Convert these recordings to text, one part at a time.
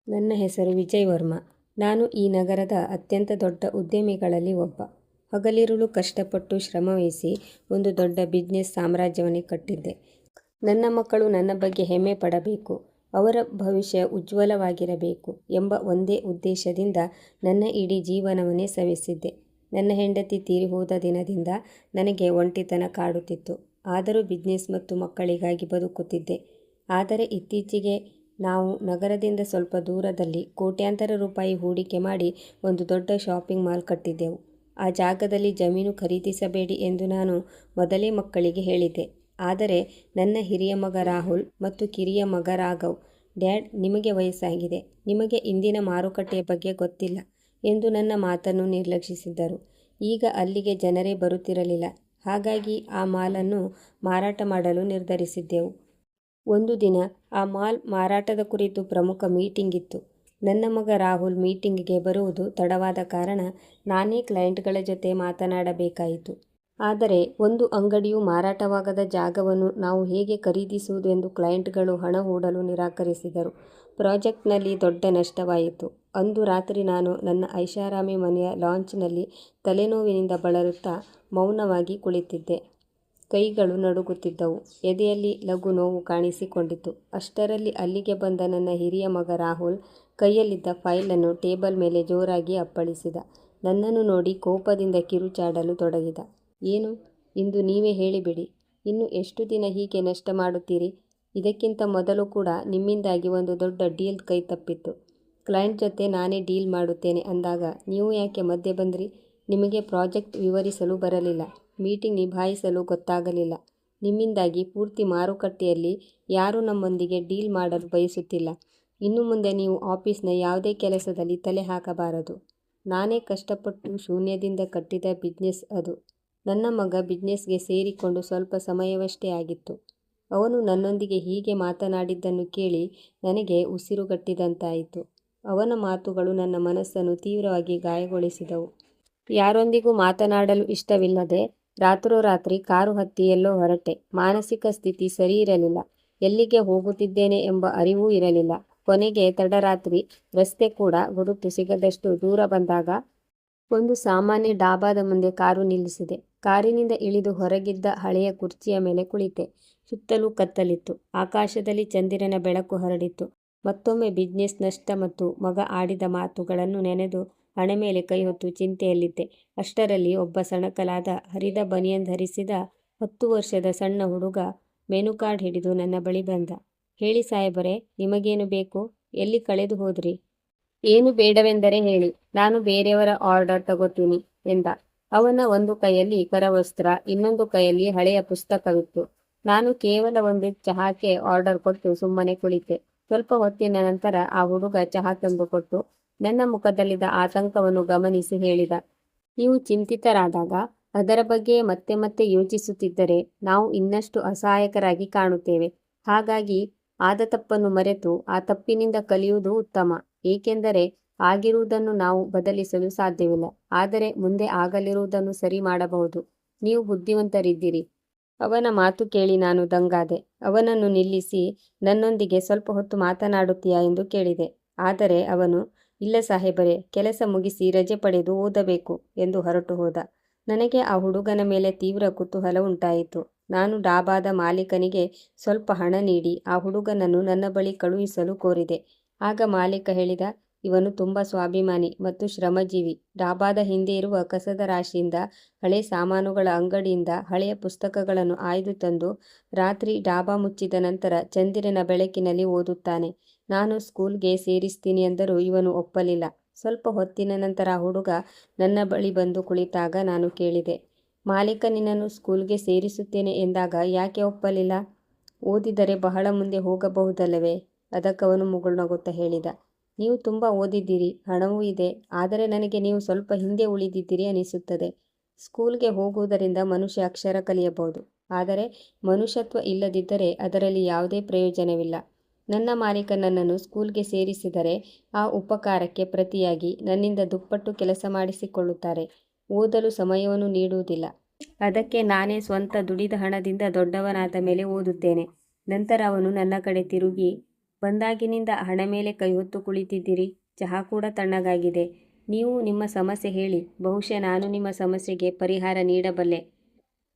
ನನ್ನ ಹೆಸರು ವಿಜಯ್ ವರ್ಮಾ. ನಾನು ಈ ನಗರದ ಅತ್ಯಂತ ದೊಡ್ಡ ಉದ್ಯಮಿಗಳಲ್ಲಿ ಒಬ್ಬ. ಹಗಲಿರುಳು ಕಷ್ಟಪಟ್ಟು ಶ್ರಮವಹಿಸಿ ಒಂದು ದೊಡ್ಡ ಬಿಸ್ನೆಸ್ ಸಾಮ್ರಾಜ್ಯವನ್ನೇ ಕಟ್ಟಿದ್ದೆ. ನನ್ನ ಮಕ್ಕಳು ನನ್ನ ಬಗ್ಗೆ ಹೆಮ್ಮೆ ಪಡಬೇಕು, ಅವರ ಭವಿಷ್ಯ ಉಜ್ವಲವಾಗಿರಬೇಕು ಎಂಬ ಒಂದೇ ಉದ್ದೇಶದಿಂದ ನನ್ನ ಇಡೀ ಜೀವನವನ್ನೇ ಸವೆಸಿದ್ದೆ. ನನ್ನ ಹೆಂಡತಿ ತೀರಿಹೋದ ದಿನದಿಂದ ನನಗೆ ಒಂಟಿತನ ಕಾಡುತ್ತಿತ್ತು. ಆದರೂ ಬಿಸ್ನೆಸ್ ಮತ್ತು ಮಕ್ಕಳಿಗಾಗಿ ಬದುಕುತ್ತಿದ್ದೆ. ಆದರೆ ಇತ್ತೀಚೆಗೆ ನಾವು ನಗರದಿಂದ ಸ್ವಲ್ಪ ದೂರದಲ್ಲಿ ಕೋಟ್ಯಾಂತರ ರೂಪಾಯಿ ಹೂಡಿಕೆ ಮಾಡಿ ಒಂದು ದೊಡ್ಡ ಶಾಪಿಂಗ್ ಮಾಲ್ ಕಟ್ಟಿದ್ದೆವು. ಆ ಜಾಗದಲ್ಲಿ ಜಮೀನು ಖರೀದಿಸಬೇಡಿ ಎಂದು ನಾನು ಮೊದಲೇ ಮಕ್ಕಳಿಗೆ ಹೇಳಿದ್ದೆ. ಆದರೆ ನನ್ನ ಹಿರಿಯ ಮಗ ರಾಹುಲ್ ಮತ್ತು ಕಿರಿಯ ಮಗ ರಾಘವ್, ಡ್ಯಾಡ್, ನಿಮಗೆ ವಯಸ್ಸಾಗಿದೆ, ನಿಮಗೆ ಇಂದಿನ ಮಾರುಕಟ್ಟೆಯ ಬಗ್ಗೆ ಗೊತ್ತಿಲ್ಲ ಎಂದು ನನ್ನ ಮಾತನ್ನು ನಿರ್ಲಕ್ಷಿಸಿದ್ದರು. ಈಗ ಅಲ್ಲಿಗೆ ಜನರೇ ಬರುತ್ತಿರಲಿಲ್ಲ. ಹಾಗಾಗಿ ಆ ಮಾಲನ್ನು ಮಾರಾಟ ಮಾಡಲು ನಿರ್ಧರಿಸಿದ್ದೆವು. ಒಂದು ದಿನ ಆ ಮಾಲ್ ಮಾರಾಟದ ಕುರಿತು ಪ್ರಮುಖ ಮೀಟಿಂಗ್ ಇತ್ತು. ನನ್ನ ಮಗ ರಾಹುಲ್ ಮೀಟಿಂಗಿಗೆ ಬರುವುದು ತಡವಾದ ಕಾರಣ ನಾನೇ ಕ್ಲೈಂಟ್ಗಳ ಜೊತೆ ಮಾತನಾಡಬೇಕಾಯಿತು. ಆದರೆ ಒಂದು ಅಂಗಡಿಯು ಮಾರಾಟವಾಗದ ಜಾಗವನ್ನು ನಾವು ಹೇಗೆ ಖರೀದಿಸುವುದು ಎಂದು ಕ್ಲೈಂಟ್ಗಳು ಹಣ ಹೂಡಲು ನಿರಾಕರಿಸಿದರು. ಪ್ರಾಜೆಕ್ಟ್ನಲ್ಲಿ ದೊಡ್ಡ ನಷ್ಟವಾಯಿತು. ಅಂದು ರಾತ್ರಿ ನಾನು ನನ್ನ ಐಷಾರಾಮಿ ಮನೆಯ ಲಾಂಜ್ನಲ್ಲಿ ತಲೆನೋವಿನಿಂದ ಬಳಲುತ್ತಾ ಮೌನವಾಗಿ ಕುಳಿತಿದ್ದೆ. ಕೈಗಳು ನಡುಗುತ್ತಿದ್ದವು. ಎದೆಯಲ್ಲಿ ಲಘು ನೋವು ಕಾಣಿಸಿಕೊಂಡಿತು. ಅಷ್ಟರಲ್ಲಿ ಅಲ್ಲಿಗೆ ಬಂದ ನನ್ನ ಹಿರಿಯ ಮಗ ರಾಹುಲ್ ಕೈಯಲ್ಲಿದ್ದ ಫೈಲನ್ನು ಟೇಬಲ್ ಮೇಲೆ ಜೋರಾಗಿ ಅಪ್ಪಳಿಸಿದ. ನನ್ನನ್ನು ನೋಡಿ ಕೋಪದಿಂದ ಕಿರುಚಾಡಲು ತೊಡಗಿದ. ಏನು? ಇಂದು ನೀವೇ ಹೇಳಿಬಿಡಿ. ಇನ್ನು ಎಷ್ಟು ದಿನ ಹೀಗೆ ನಷ್ಟ ಮಾಡುತ್ತೀರಿ? ಇದಕ್ಕಿಂತ ಮೊದಲು ಕೂಡ ನಿಮ್ಮಿಂದಾಗಿ ಒಂದು ದೊಡ್ಡ ಡೀಲ್ ಕೈ ತಪ್ಪಿತ್ತು. ಕ್ಲೈಂಟ್ ಜೊತೆ ನಾನೇ ಡೀಲ್ ಮಾಡುತ್ತೇನೆ ಅಂದಾಗ ನೀವು ಯಾಕೆ ಮಧ್ಯೆ ಬಂದ್ರಿ? ನಿಮಗೆ ಪ್ರಾಜೆಕ್ಟ್ ವಿವರಿಸಲು ಬರಲಿಲ್ಲ, ಮೀಟಿಂಗ್ ನಿಭಾಯಿಸಲು ಗೊತ್ತಾಗಲಿಲ್ಲ. ನಿಮ್ಮಿಂದಾಗಿ ಪೂರ್ತಿ ಮಾರುಕಟ್ಟೆಯಲ್ಲಿ ಯಾರೂ ನಮ್ಮೊಂದಿಗೆ ಡೀಲ್ ಮಾಡಲು ಬಯಸುತ್ತಿಲ್ಲ. ಇನ್ನು ಮುಂದೆ ನೀವು ಆಫೀಸ್ನ ಯಾವುದೇ ಕೆಲಸದಲ್ಲಿ ತಲೆ ಹಾಕಬಾರದು. ನಾನೇ ಕಷ್ಟಪಟ್ಟು ಶೂನ್ಯದಿಂದ ಕಟ್ಟಿದ ಬಿಸ್ನೆಸ್ ಅದು. ನನ್ನ ಮಗ ಬಿಸ್ನೆಸ್ಗೆ ಸೇರಿಕೊಂಡು ಸ್ವಲ್ಪ ಸಮಯವಷ್ಟೇ ಆಗಿತ್ತು. ಅವನು ನನ್ನೊಂದಿಗೆ ಹೀಗೆ ಮಾತನಾಡಿದ್ದನ್ನು ಕೇಳಿ ನನಗೆ ಉಸಿರುಗಟ್ಟಿದಂತಾಯಿತು. ಅವನ ಮಾತುಗಳು ನನ್ನ ಮನಸ್ಸನ್ನು ತೀವ್ರವಾಗಿ ಗಾಯಗೊಳಿಸಿದವು. ಯಾರೊಂದಿಗೂ ಮಾತನಾಡಲು ಇಷ್ಟವಿಲ್ಲದೆ ರಾತ್ರೋರಾತ್ರಿ ಕಾರು ಹತ್ತಿ ಎಲ್ಲೋ ಹೊರಟೆ. ಮಾನಸಿಕ ಸ್ಥಿತಿ ಸರಿಯಿರಲಿಲ್ಲ. ಎಲ್ಲಿಗೆ ಹೋಗುತ್ತಿದ್ದೇನೆ ಎಂಬ ಅರಿವೂ ಇರಲಿಲ್ಲ. ಕೊನೆಗೆ ತಡರಾತ್ರಿ ರಸ್ತೆ ಕೂಡ ಗುರುತು ಸಿಗದಷ್ಟು ದೂರ ಬಂದಾಗ ಒಂದು ಸಾಮಾನ್ಯ ಡಾಬಾದ ಮುಂದೆ ಕಾರು ನಿಲ್ಲಿಸಿದೆ. ಕಾರಿನಿಂದ ಇಳಿದು ಹೊರಗಿದ್ದ ಹಳೆಯ ಕುರ್ಚಿಯ ಮೇಲೆ ಕುಳಿತೆ. ಸುತ್ತಲೂ ಕತ್ತಲಿತ್ತು. ಆಕಾಶದಲ್ಲಿ ಚಂದಿರನ ಬೆಳಕು ಹರಡಿತ್ತು. ಮತ್ತೊಮ್ಮೆ ಬಿಸ್ನೆಸ್ ನಷ್ಟ ಮತ್ತು ಮಗ ಆಡಿದ ಮಾತುಗಳನ್ನು ನೆನೆದು ಹಣೆ ಮೇಲೆ ಕೈ ಹೊತ್ತು ಚಿಂತೆಯಲ್ಲಿದ್ದೆ. ಅಷ್ಟರಲ್ಲಿ ಒಬ್ಬ ಸಣಕಲಾದ ಹರಿದ ಬನಿಯನ್ ಧರಿಸಿದ 10 ವರ್ಷದ ಸಣ್ಣ ಹುಡುಗ ಮೆನು ಕಾರ್ಡ್ ಹಿಡಿದು ನನ್ನ ಬಳಿ ಬಂದ. ಹೇಳಿ ಸಾಹೇಬರೇ, ನಿಮಗೇನು ಬೇಕು? ಎಲ್ಲಿ ಕಳೆದು ಹೋದ್ರಿ? ಏನು ಬೇಡವೆಂದರೆ ಹೇಳಿ, ನಾನು ಬೇರೆಯವರ ಆರ್ಡರ್ ತಗೋತೀನಿ ಎಂದ. ಅವನ ಒಂದು ಕೈಯಲ್ಲಿ ಕರವಸ್ತ್ರ, ಇನ್ನೊಂದು ಕೈಯಲ್ಲಿ ಹಳೆಯ ಪುಸ್ತಕವಿತ್ತು. ನಾನು ಕೇವಲ ಒಂದು ಚಹಾಕ್ಕೆ ಆರ್ಡರ್ ಕೊಟ್ಟು ಸುಮ್ಮನೆ ಕುಳಿತೆ. ಸ್ವಲ್ಪ ಹೊತ್ತಿನ ನಂತರ ಆ ಹುಡುಗ ಚಹಾ ತಂದುಕೊಟ್ಟು ನನ್ನ ಮುಖದಲ್ಲಿದ್ದ ಆತಂಕವನ್ನು ಗಮನಿಸಿ ಹೇಳಿದ, ನೀವು ಚಿಂತಿತರಾದಾಗ ಅದರ ಬಗ್ಗೆ ಮತ್ತೆ ಮತ್ತೆ ಯೋಚಿಸುತ್ತಿದ್ದರೆ ನಾವು ಇನ್ನಷ್ಟು ಅಸಹಾಯಕರಾಗಿ ಕಾಣುತ್ತೇವೆ. ಹಾಗಾಗಿ ಆದ ತಪ್ಪನ್ನು ಮರೆತು ಆ ತಪ್ಪಿನಿಂದ ಕಲಿಯುವುದು ಉತ್ತಮ. ಏಕೆಂದರೆ ಆಗಿರುವುದನ್ನು ನಾವು ಬದಲಿಸಲು ಸಾಧ್ಯವಿಲ್ಲ, ಆದರೆ ಮುಂದೆ ಆಗಲಿರುವುದನ್ನು ಸರಿ ಮಾಡಬಹುದು. ನೀವು ಬುದ್ಧಿವಂತರಿದ್ದೀರಿ. ಅವನ ಮಾತು ಕೇಳಿ ನಾನು ದಂಗಾದೆ. ಅವನನ್ನು ನಿಲ್ಲಿಸಿ ನನ್ನೊಂದಿಗೆ ಸ್ವಲ್ಪ ಹೊತ್ತು ಮಾತನಾಡುತ್ತೀಯಾ ಎಂದು ಕೇಳಿದೆ. ಆದರೆ ಅವನು, ಇಲ್ಲ ಸಾಹೇಬರೇ, ಕೆಲಸ ಮುಗಿಸಿ ರಜೆ ಪಡೆದು ಓದಬೇಕು ಎಂದು ಹೊರಟು ಹೋದ. ನನಗೆ ಆ ಹುಡುಗನ ಮೇಲೆ ತೀವ್ರ ಕುತೂಹಲ ಉಂಟಾಯಿತು. ನಾನು ಡಾಬಾದ ಮಾಲೀಕನಿಗೆ ಸ್ವಲ್ಪ ಹಣ ನೀಡಿ ಆ ಹುಡುಗನನ್ನು ನನ್ನ ಬಳಿ ಕಳುಹಿಸಲು ಕೋರಿದೆ. ಆಗ ಮಾಲೀಕ ಹೇಳಿದ, ಇವನು ತುಂಬ ಸ್ವಾಭಿಮಾನಿ ಮತ್ತು ಶ್ರಮಜೀವಿ. ಡಾಬಾದ ಹಿಂದೆ ಇರುವ ಕಸದ ರಾಶಿಯಿಂದ, ಹಳೆ ಸಾಮಾನುಗಳ ಅಂಗಡಿಯಿಂದ ಹಳೆಯ ಪುಸ್ತಕಗಳನ್ನು ಆಯ್ದು ತಂದು ರಾತ್ರಿ ಡಾಬಾ ಮುಚ್ಚಿದ ನಂತರ ಚಂದಿರನ ಬೆಳಕಿನಲ್ಲಿ ಓದುತ್ತಾನೆ. ನಾನು ಸ್ಕೂಲ್ಗೆ ಸೇರಿಸ್ತೀನಿ ಎಂದರೂ ಇವನು ಒಪ್ಪಲಿಲ್ಲ. ಸ್ವಲ್ಪ ಹೊತ್ತಿನ ನಂತರ ಆ ಹುಡುಗ ನನ್ನ ಬಳಿ ಬಂದು ಕುಳಿತಾಗ ನಾನು ಕೇಳಿದೆ, ಮಾಲೀಕ ನಿನ್ನನ್ನು ಸ್ಕೂಲ್ಗೆ ಸೇರಿಸುತ್ತೇನೆ ಎಂದಾಗ ಯಾಕೆ ಒಪ್ಪಲಿಲ್ಲ? ಓದಿದರೆ ಬಹಳ ಮುಂದೆ ಹೋಗಬಹುದಲ್ಲವೇ? ಅದಕ್ಕವನು ಮುಗುಳ್ನಗುತ್ತಾ ಹೇಳಿದ, ನೀವು ತುಂಬ ಓದಿದ್ದೀರಿ, ಹಣವೂ ಇದೆ. ಆದರೆ ನನಗೆ ನೀವು ಸ್ವಲ್ಪ ಹಿಂದೆ ಉಳಿದಿದ್ದೀರಿ ಅನಿಸುತ್ತದೆ. ಸ್ಕೂಲ್ಗೆ ಹೋಗುವುದರಿಂದ ಮನುಷ್ಯ ಅಕ್ಷರ ಕಲಿಯಬಹುದು, ಆದರೆ ಮನುಷ್ಯತ್ವ ಇಲ್ಲದಿದ್ದರೆ ಅದರಲ್ಲಿ ಯಾವುದೇ ಪ್ರಯೋಜನವಿಲ್ಲ. ನನ್ನ ಮಾಲೀಕ ನನ್ನನ್ನು ಸ್ಕೂಲ್ಗೆ ಸೇರಿಸಿದರೆ ಆ ಉಪಕಾರಕ್ಕೆ ಪ್ರತಿಯಾಗಿ ನನ್ನಿಂದ ದುಪ್ಪಟ್ಟು ಕೆಲಸ ಮಾಡಿಸಿಕೊಳ್ಳುತ್ತಾರೆ. ಓದಲು ಸಮಯವನ್ನು ನೀಡುವುದಿಲ್ಲ. ಅದಕ್ಕೆ ನಾನೇ ಸ್ವಂತ ದುಡಿದ ಹಣದಿಂದ ದೊಡ್ಡವನಾದ ಮೇಲೆ ಓದುತ್ತೇನೆ. ನಂತರ ಅವನು ನನ್ನ ಕಡೆ ತಿರುಗಿ, ಬಂದಾಗಿನಿಂದ ಹಣ ಮೇಲೆ ಕೈ ಹೊತ್ತು ಕುಳಿತಿದ್ದೀರಿ. ಚಹಾ ಕೂಡ ತಣ್ಣಗಾಗಿದೆ. ನೀವು ನಿಮ್ಮ ಸಮಸ್ಯೆ ಹೇಳಿ, ಬಹುಶಃ ನಾನು ನಿಮ್ಮ ಸಮಸ್ಯೆಗೆ ಪರಿಹಾರ ನೀಡಬಲ್ಲೆ.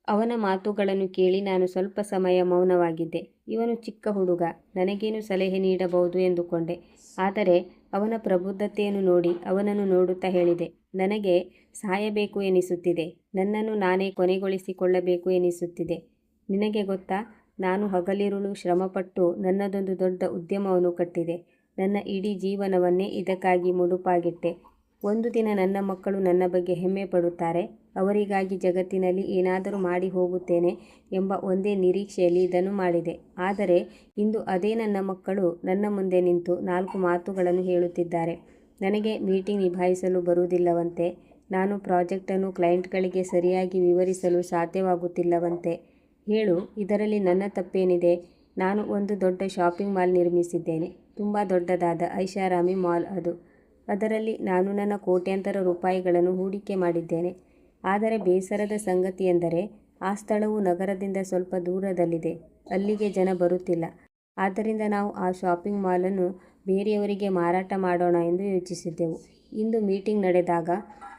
ಅವನ ಮಾತುಗಳನ್ನು ಕೇಳಿ ನಾನು ಸ್ವಲ್ಪ ಸಮಯ ಮೌನವಾಗಿದ್ದೆ. ಇವನು ಚಿಕ್ಕ ಹುಡುಗ, ನನಗೇನು ಸಲಹೆ ನೀಡಬಹುದು ಎಂದುಕೊಂಡೆ. ಆದರೆ ಅವನ ಪ್ರಬುದ್ಧತೆಯನ್ನು ನೋಡಿ ಅವನನ್ನು ನೋಡುತ್ತಾ ಹೇಳಿದೆ, ನನಗೆ ಸಾಯಬೇಕು ಎನಿಸುತ್ತಿದೆ. ನನ್ನನ್ನು ನಾನೇ ಕೊನೆಗೊಳಿಸಿಕೊಳ್ಳಬೇಕು ಎನಿಸುತ್ತಿದೆ. ನಿನಗೆ ಗೊತ್ತಾ, ನಾನು ಹಗಲಿರುಳು ಶ್ರಮಪಟ್ಟು ನನ್ನದೊಂದು ದೊಡ್ಡ ಉದ್ಯಮವನ್ನು ಕಟ್ಟಿದೆ. ನನ್ನ ಇಡೀ ಜೀವನವನ್ನೇ ಇದಕ್ಕಾಗಿ ಮುಡುಪಾಗಿಟ್ಟೆ. ಒಂದು ದಿನ ನನ್ನ ಮಕ್ಕಳು ನನ್ನ ಬಗ್ಗೆ ಹೆಮ್ಮೆ ಪಡುತ್ತಾರೆ. ಅವರಿಗಾಗಿ ಜಗತ್ತಿನಲ್ಲಿ ಏನಾದರೂ ಮಾಡಿ ಹೋಗುತ್ತೇನೆ ಎಂಬ ಒಂದೇ ನಿರೀಕ್ಷೆಯಲ್ಲಿ ಇದನ್ನು ಮಾಡಿದೆ. ಆದರೆ ಇಂದು ಅದೇ ನನ್ನ ಮಕ್ಕಳು ನನ್ನ ಮುಂದೆ ನಿಂತು 4 ಮಾತುಗಳನ್ನು ಹೇಳುತ್ತಿದ್ದಾರೆ. ನನಗೆ ಮೀಟಿಂಗ್ ನಿಭಾಯಿಸಲು ಬರುವುದಿಲ್ಲವಂತೆ. ನಾನು ಪ್ರಾಜೆಕ್ಟನ್ನು ಕ್ಲೈಂಟ್ಗಳಿಗೆ ಸರಿಯಾಗಿ ವಿವರಿಸಲು ಸಾಧ್ಯವಾಗುತ್ತಿಲ್ಲವಂತೆ. ಹೇಳು, ಇದರಲ್ಲಿ ನನ್ನ ತಪ್ಪೇನಿದೆ? ನಾನು ಒಂದು ದೊಡ್ಡ ಶಾಪಿಂಗ್ ಮಾಲ್ ನಿರ್ಮಿಸಿದ್ದೇನೆ. ತುಂಬ ದೊಡ್ಡದಾದ ಐಷಾರಾಮಿ ಮಾಲ್ ಅದು. ಅದರಲ್ಲಿ ನಾನು ನನ್ನ ಕೋಟ್ಯಾಂತರ ರೂಪಾಯಿಗಳನ್ನು ಹೂಡಿಕೆ ಮಾಡಿದ್ದೇನೆ. ಆದರೆ ಬೇಸರದ ಸಂಗತಿಯೆಂದರೆ ಆ ಸ್ಥಳವು ನಗರದಿಂದ ಸ್ವಲ್ಪ ದೂರದಲ್ಲಿದೆ. ಅಲ್ಲಿಗೆ ಜನ ಬರುತ್ತಿಲ್ಲ. ಆದ್ದರಿಂದ ನಾವು ಆ ಶಾಪಿಂಗ್ ಮಾಲನ್ನು ಬೇರೆಯವರಿಗೆ ಮಾರಾಟ ಮಾಡೋಣ ಎಂದು ಯೋಚಿಸಿದ್ದೆವು. ಇಂದು ಮೀಟಿಂಗ್ ನಡೆದಾಗ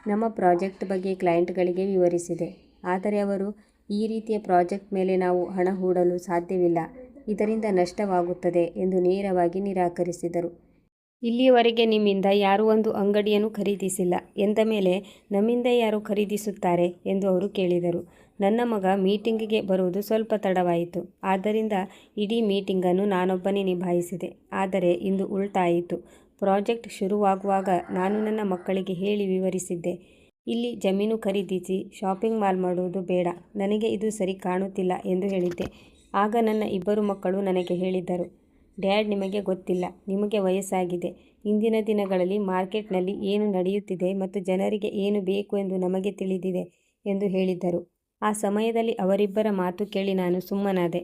ನಮ್ಮ ಪ್ರಾಜೆಕ್ಟ್ ಬಗ್ಗೆ ಕ್ಲೈಂಟ್ಗಳಿಗೆ ವಿವರಿಸಿದೆ. ಆದರೆ ಅವರು, ಈ ರೀತಿಯ ಪ್ರಾಜೆಕ್ಟ್ ಮೇಲೆ ನಾವು ಹಣ ಹೂಡಲು ಸಾಧ್ಯವಿಲ್ಲ, ಇದರಿಂದ ನಷ್ಟವಾಗುತ್ತದೆ ಎಂದು ನೇರವಾಗಿ ನಿರಾಕರಿಸಿದರು. ಇಲ್ಲಿಯವರೆಗೆ ನಿಮ್ಮಿಂದ ಯಾರೂ ಒಂದು ಅಂಗಡಿಯನ್ನು ಖರೀದಿಸಿಲ್ಲ ಎಂದ ಮೇಲೆ ನಮ್ಮಿಂದ ಯಾರು ಖರೀದಿಸುತ್ತಾರೆ ಎಂದು ಅವರು ಕೇಳಿದರು. ನನ್ನ ಮಗ ಮೀಟಿಂಗಿಗೆ ಬರುವುದು ಸ್ವಲ್ಪ ತಡವಾಯಿತು. ಆದ್ದರಿಂದ ಇಡೀ ಮೀಟಿಂಗನ್ನು ನಾನೊಬ್ಬನೇ ನಿಭಾಯಿಸಿದೆ. ಆದರೆ ಇಂದು ಉಲ್ಟಾಯಿತು. ಪ್ರಾಜೆಕ್ಟ್ ಶುರುವಾಗುವಾಗ ನಾನು ನನ್ನ ಮಕ್ಕಳಿಗೆ ಹೇಳಿ ವಿವರಿಸಿದ್ದೆ, ಇಲ್ಲಿ ಜಮೀನು ಖರೀದಿಸಿ ಶಾಪಿಂಗ್ ಮಾಲ್ ಮಾಡುವುದು ಬೇಡ, ನನಗೆ ಇದು ಸರಿ ಕಾಣುತ್ತಿಲ್ಲ ಎಂದು ಹೇಳಿದ್ದೆ. ಆಗ ನನ್ನ 2 ಮಕ್ಕಳು ನನಗೆ ಹೇಳಿದ್ದರು, ಡ್ಯಾಡ್, ನಿಮಗೆ ಗೊತ್ತಿಲ್ಲ, ನಿಮಗೆ ವಯಸ್ಸಾಗಿದೆ. ಇಂದಿನ ದಿನಗಳಲ್ಲಿ ಮಾರ್ಕೆಟ್ನಲ್ಲಿ ಏನು ನಡೆಯುತ್ತಿದೆ ಮತ್ತು ಜನರಿಗೆ ಏನು ಬೇಕು ಎಂದು ನಮಗೆ ತಿಳಿದಿದೆ ಎಂದು ಹೇಳಿದ್ದರು. ಆ ಸಮಯದಲ್ಲಿ ಅವರಿಬ್ಬರ ಮಾತು ಕೇಳಿ ನಾನು ಸುಮ್ಮನಾದೆ.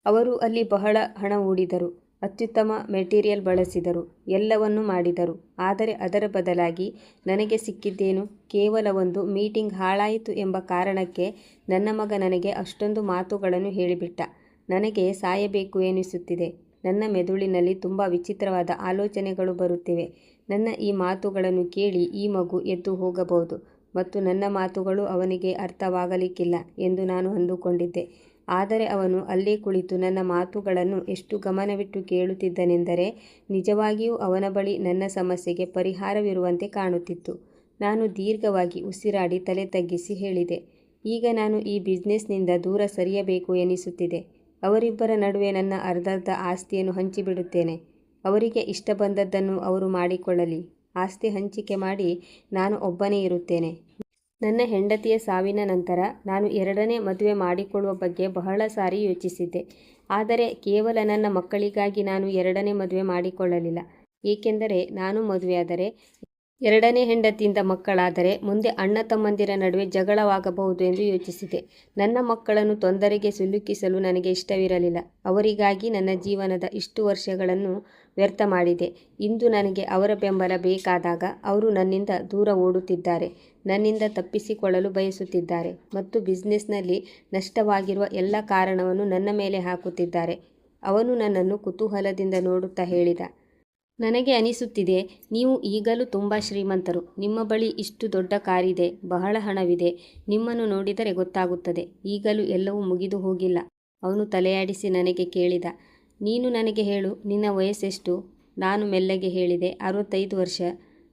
ಅವರು ಅಲ್ಲಿ ಬಹಳ ಹಣ ಹೂಡಿದರು, ಅತ್ಯುತ್ತಮ ಮೆಟೀರಿಯಲ್ ಬಳಸಿದರು, ಎಲ್ಲವನ್ನೂ ಮಾಡಿದರು. ಆದರೆ ಅದರ ಬದಲಾಗಿ ನನಗೆ ಸಿಕ್ಕಿದ್ದೇನು? ಕೇವಲ ಒಂದು ಮೀಟಿಂಗ್ ಹಾಳಾಯಿತು ಎಂಬ ಕಾರಣಕ್ಕೆ ನನ್ನ ಮಗ ನನಗೆ ಅಷ್ಟೊಂದು ಮಾತುಗಳನ್ನು ಹೇಳಿಬಿಟ್ಟ. ನನಗೆ ಸಾಯಬೇಕು ಎನಿಸುತ್ತಿದೆ. ನನ್ನ ಮೆದುಳಿನಲ್ಲಿ ತುಂಬ ವಿಚಿತ್ರವಾದ ಆಲೋಚನೆಗಳು ಬರುತ್ತಿವೆ. ನನ್ನ ಈ ಮಾತುಗಳನ್ನು ಕೇಳಿ ಈ ಮಗು ಎದ್ದು ಹೋಗಬಹುದು ಮತ್ತು ನನ್ನ ಮಾತುಗಳು ಅವನಿಗೆ ಅರ್ಥವಾಗಲಿಕ್ಕಿಲ್ಲ ಎಂದು ನಾನು ಅಂದುಕೊಂಡಿದ್ದೆ. ಆದರೆ ಅವನು ಅಲ್ಲೇ ಕುಳಿತು ನನ್ನ ಮಾತುಗಳನ್ನು ಎಷ್ಟು ಗಮನವಿಟ್ಟು ಕೇಳುತ್ತಿದ್ದನೆಂದರೆ ನಿಜವಾಗಿಯೂ ಅವನ ಬಳಿ ನನ್ನ ಸಮಸ್ಯೆಗೆ ಪರಿಹಾರವಿರುವಂತೆ ಕಾಣುತ್ತಿತ್ತು. ನಾನು ದೀರ್ಘವಾಗಿ ಉಸಿರಾಡಿ ತಲೆ ತಗ್ಗಿಸಿ ಹೇಳಿದೆ, ಈಗ ನಾನು ಈ ಬಿಸ್ನೆಸ್ನಿಂದ ದೂರ ಸರಿಯಬೇಕು ಎನಿಸುತ್ತಿದೆ. ಅವರಿಬ್ಬರ ನಡುವೆ ನನ್ನ ಅರ್ಧರ್ಧ ಆಸ್ತಿಯನ್ನು ಹಂಚಿಬಿಡುತ್ತೇನೆ. ಅವರಿಗೆ ಇಷ್ಟ ಬಂದದ್ದನ್ನು ಅವರು ಮಾಡಿಕೊಳ್ಳಲಿ. ಆಸ್ತಿ ಹಂಚಿಕೆ ಮಾಡಿ ನಾನು ಒಬ್ಬನೇ ಇರುತ್ತೇನೆ. ನನ್ನ ಹೆಂಡತಿಯ ಸಾವಿನ ನಂತರ ನಾನು 2ನೇ ಮದುವೆ ಮಾಡಿಕೊಳ್ಳುವ ಬಗ್ಗೆ ಬಹಳ ಸಾರಿ ಯೋಚಿಸಿದ್ದೆ. ಆದರೆ ಕೇವಲ ನನ್ನ ಮಕ್ಕಳಿಗಾಗಿ ನಾನು 2ನೇ ಮದುವೆ ಮಾಡಿಕೊಳ್ಳಲಿಲ್ಲ. ಏಕೆಂದರೆ ನಾನು ಮದುವೆಯಾದರೆ 2ನೇ ಹೆಂಡತಿಯಿಂದ ಮಕ್ಕಳಾದರೆ ಮುಂದೆ ಅಣ್ಣ ತಮ್ಮಂದಿರ ನಡುವೆ ಜಗಳವಾಗಬಹುದು ಎಂದು ಯೋಚಿಸಿದೆ. ನನ್ನ ಮಕ್ಕಳನ್ನು ತೊಂದರೆಗೆ ಸಿಲುಕಿಸಲು ನನಗೆ ಇಷ್ಟವಿರಲಿಲ್ಲ. ಅವರಿಗಾಗಿ ನನ್ನ ಜೀವನದ ಇಷ್ಟು ವರ್ಷಗಳನ್ನು ವ್ಯರ್ಥ ಮಾಡಿದೆ. ಇಂದು ನನಗೆ ಅವರ ಬೆಂಬಲ ಬೇಕಾದಾಗ ಅವರು ನನ್ನಿಂದ ದೂರ ಓಡುತ್ತಿದ್ದಾರೆ, ನನ್ನಿಂದ ತಪ್ಪಿಸಿಕೊಳ್ಳಲು ಬಯಸುತ್ತಿದ್ದಾರೆ ಮತ್ತು ಬಿಸ್ನೆಸ್ನಲ್ಲಿ ನಷ್ಟವಾಗಿರುವ ಎಲ್ಲ ಕಾರಣವನ್ನು ನನ್ನ ಮೇಲೆ ಹಾಕುತ್ತಿದ್ದಾರೆ. ಅವನು ನನ್ನನ್ನು ಕುತೂಹಲದಿಂದ ನೋಡುತ್ತಾ ಹೇಳಿದ, ನನಗೆ ಅನಿಸುತ್ತಿದೆ, ನೀವು ಈಗಲೂ ತುಂಬ ಶ್ರೀಮಂತರು. ನಿಮ್ಮ ಬಳಿ ಇಷ್ಟು ದೊಡ್ಡ ಕಾರಿದೆ, ಬಹಳ ಹಣವಿದೆ. ನಿಮ್ಮನ್ನು ನೋಡಿದರೆ ಗೊತ್ತಾಗುತ್ತದೆ. ಈಗಲೂ ಎಲ್ಲವೂ ಮುಗಿದು ಹೋಗಿಲ್ಲ. ಅವನು ತಲೆಯಾಡಿಸಿ ನನಗೆ ಕೇಳಿದ, ನೀನು ನನಗೆ ಹೇಳು, ನಿನ್ನ ವಯಸ್ಸೆಷ್ಟು? ನಾನು ಮೆಲ್ಲಗೆ ಹೇಳಿದೆ, 65 ವರ್ಷ.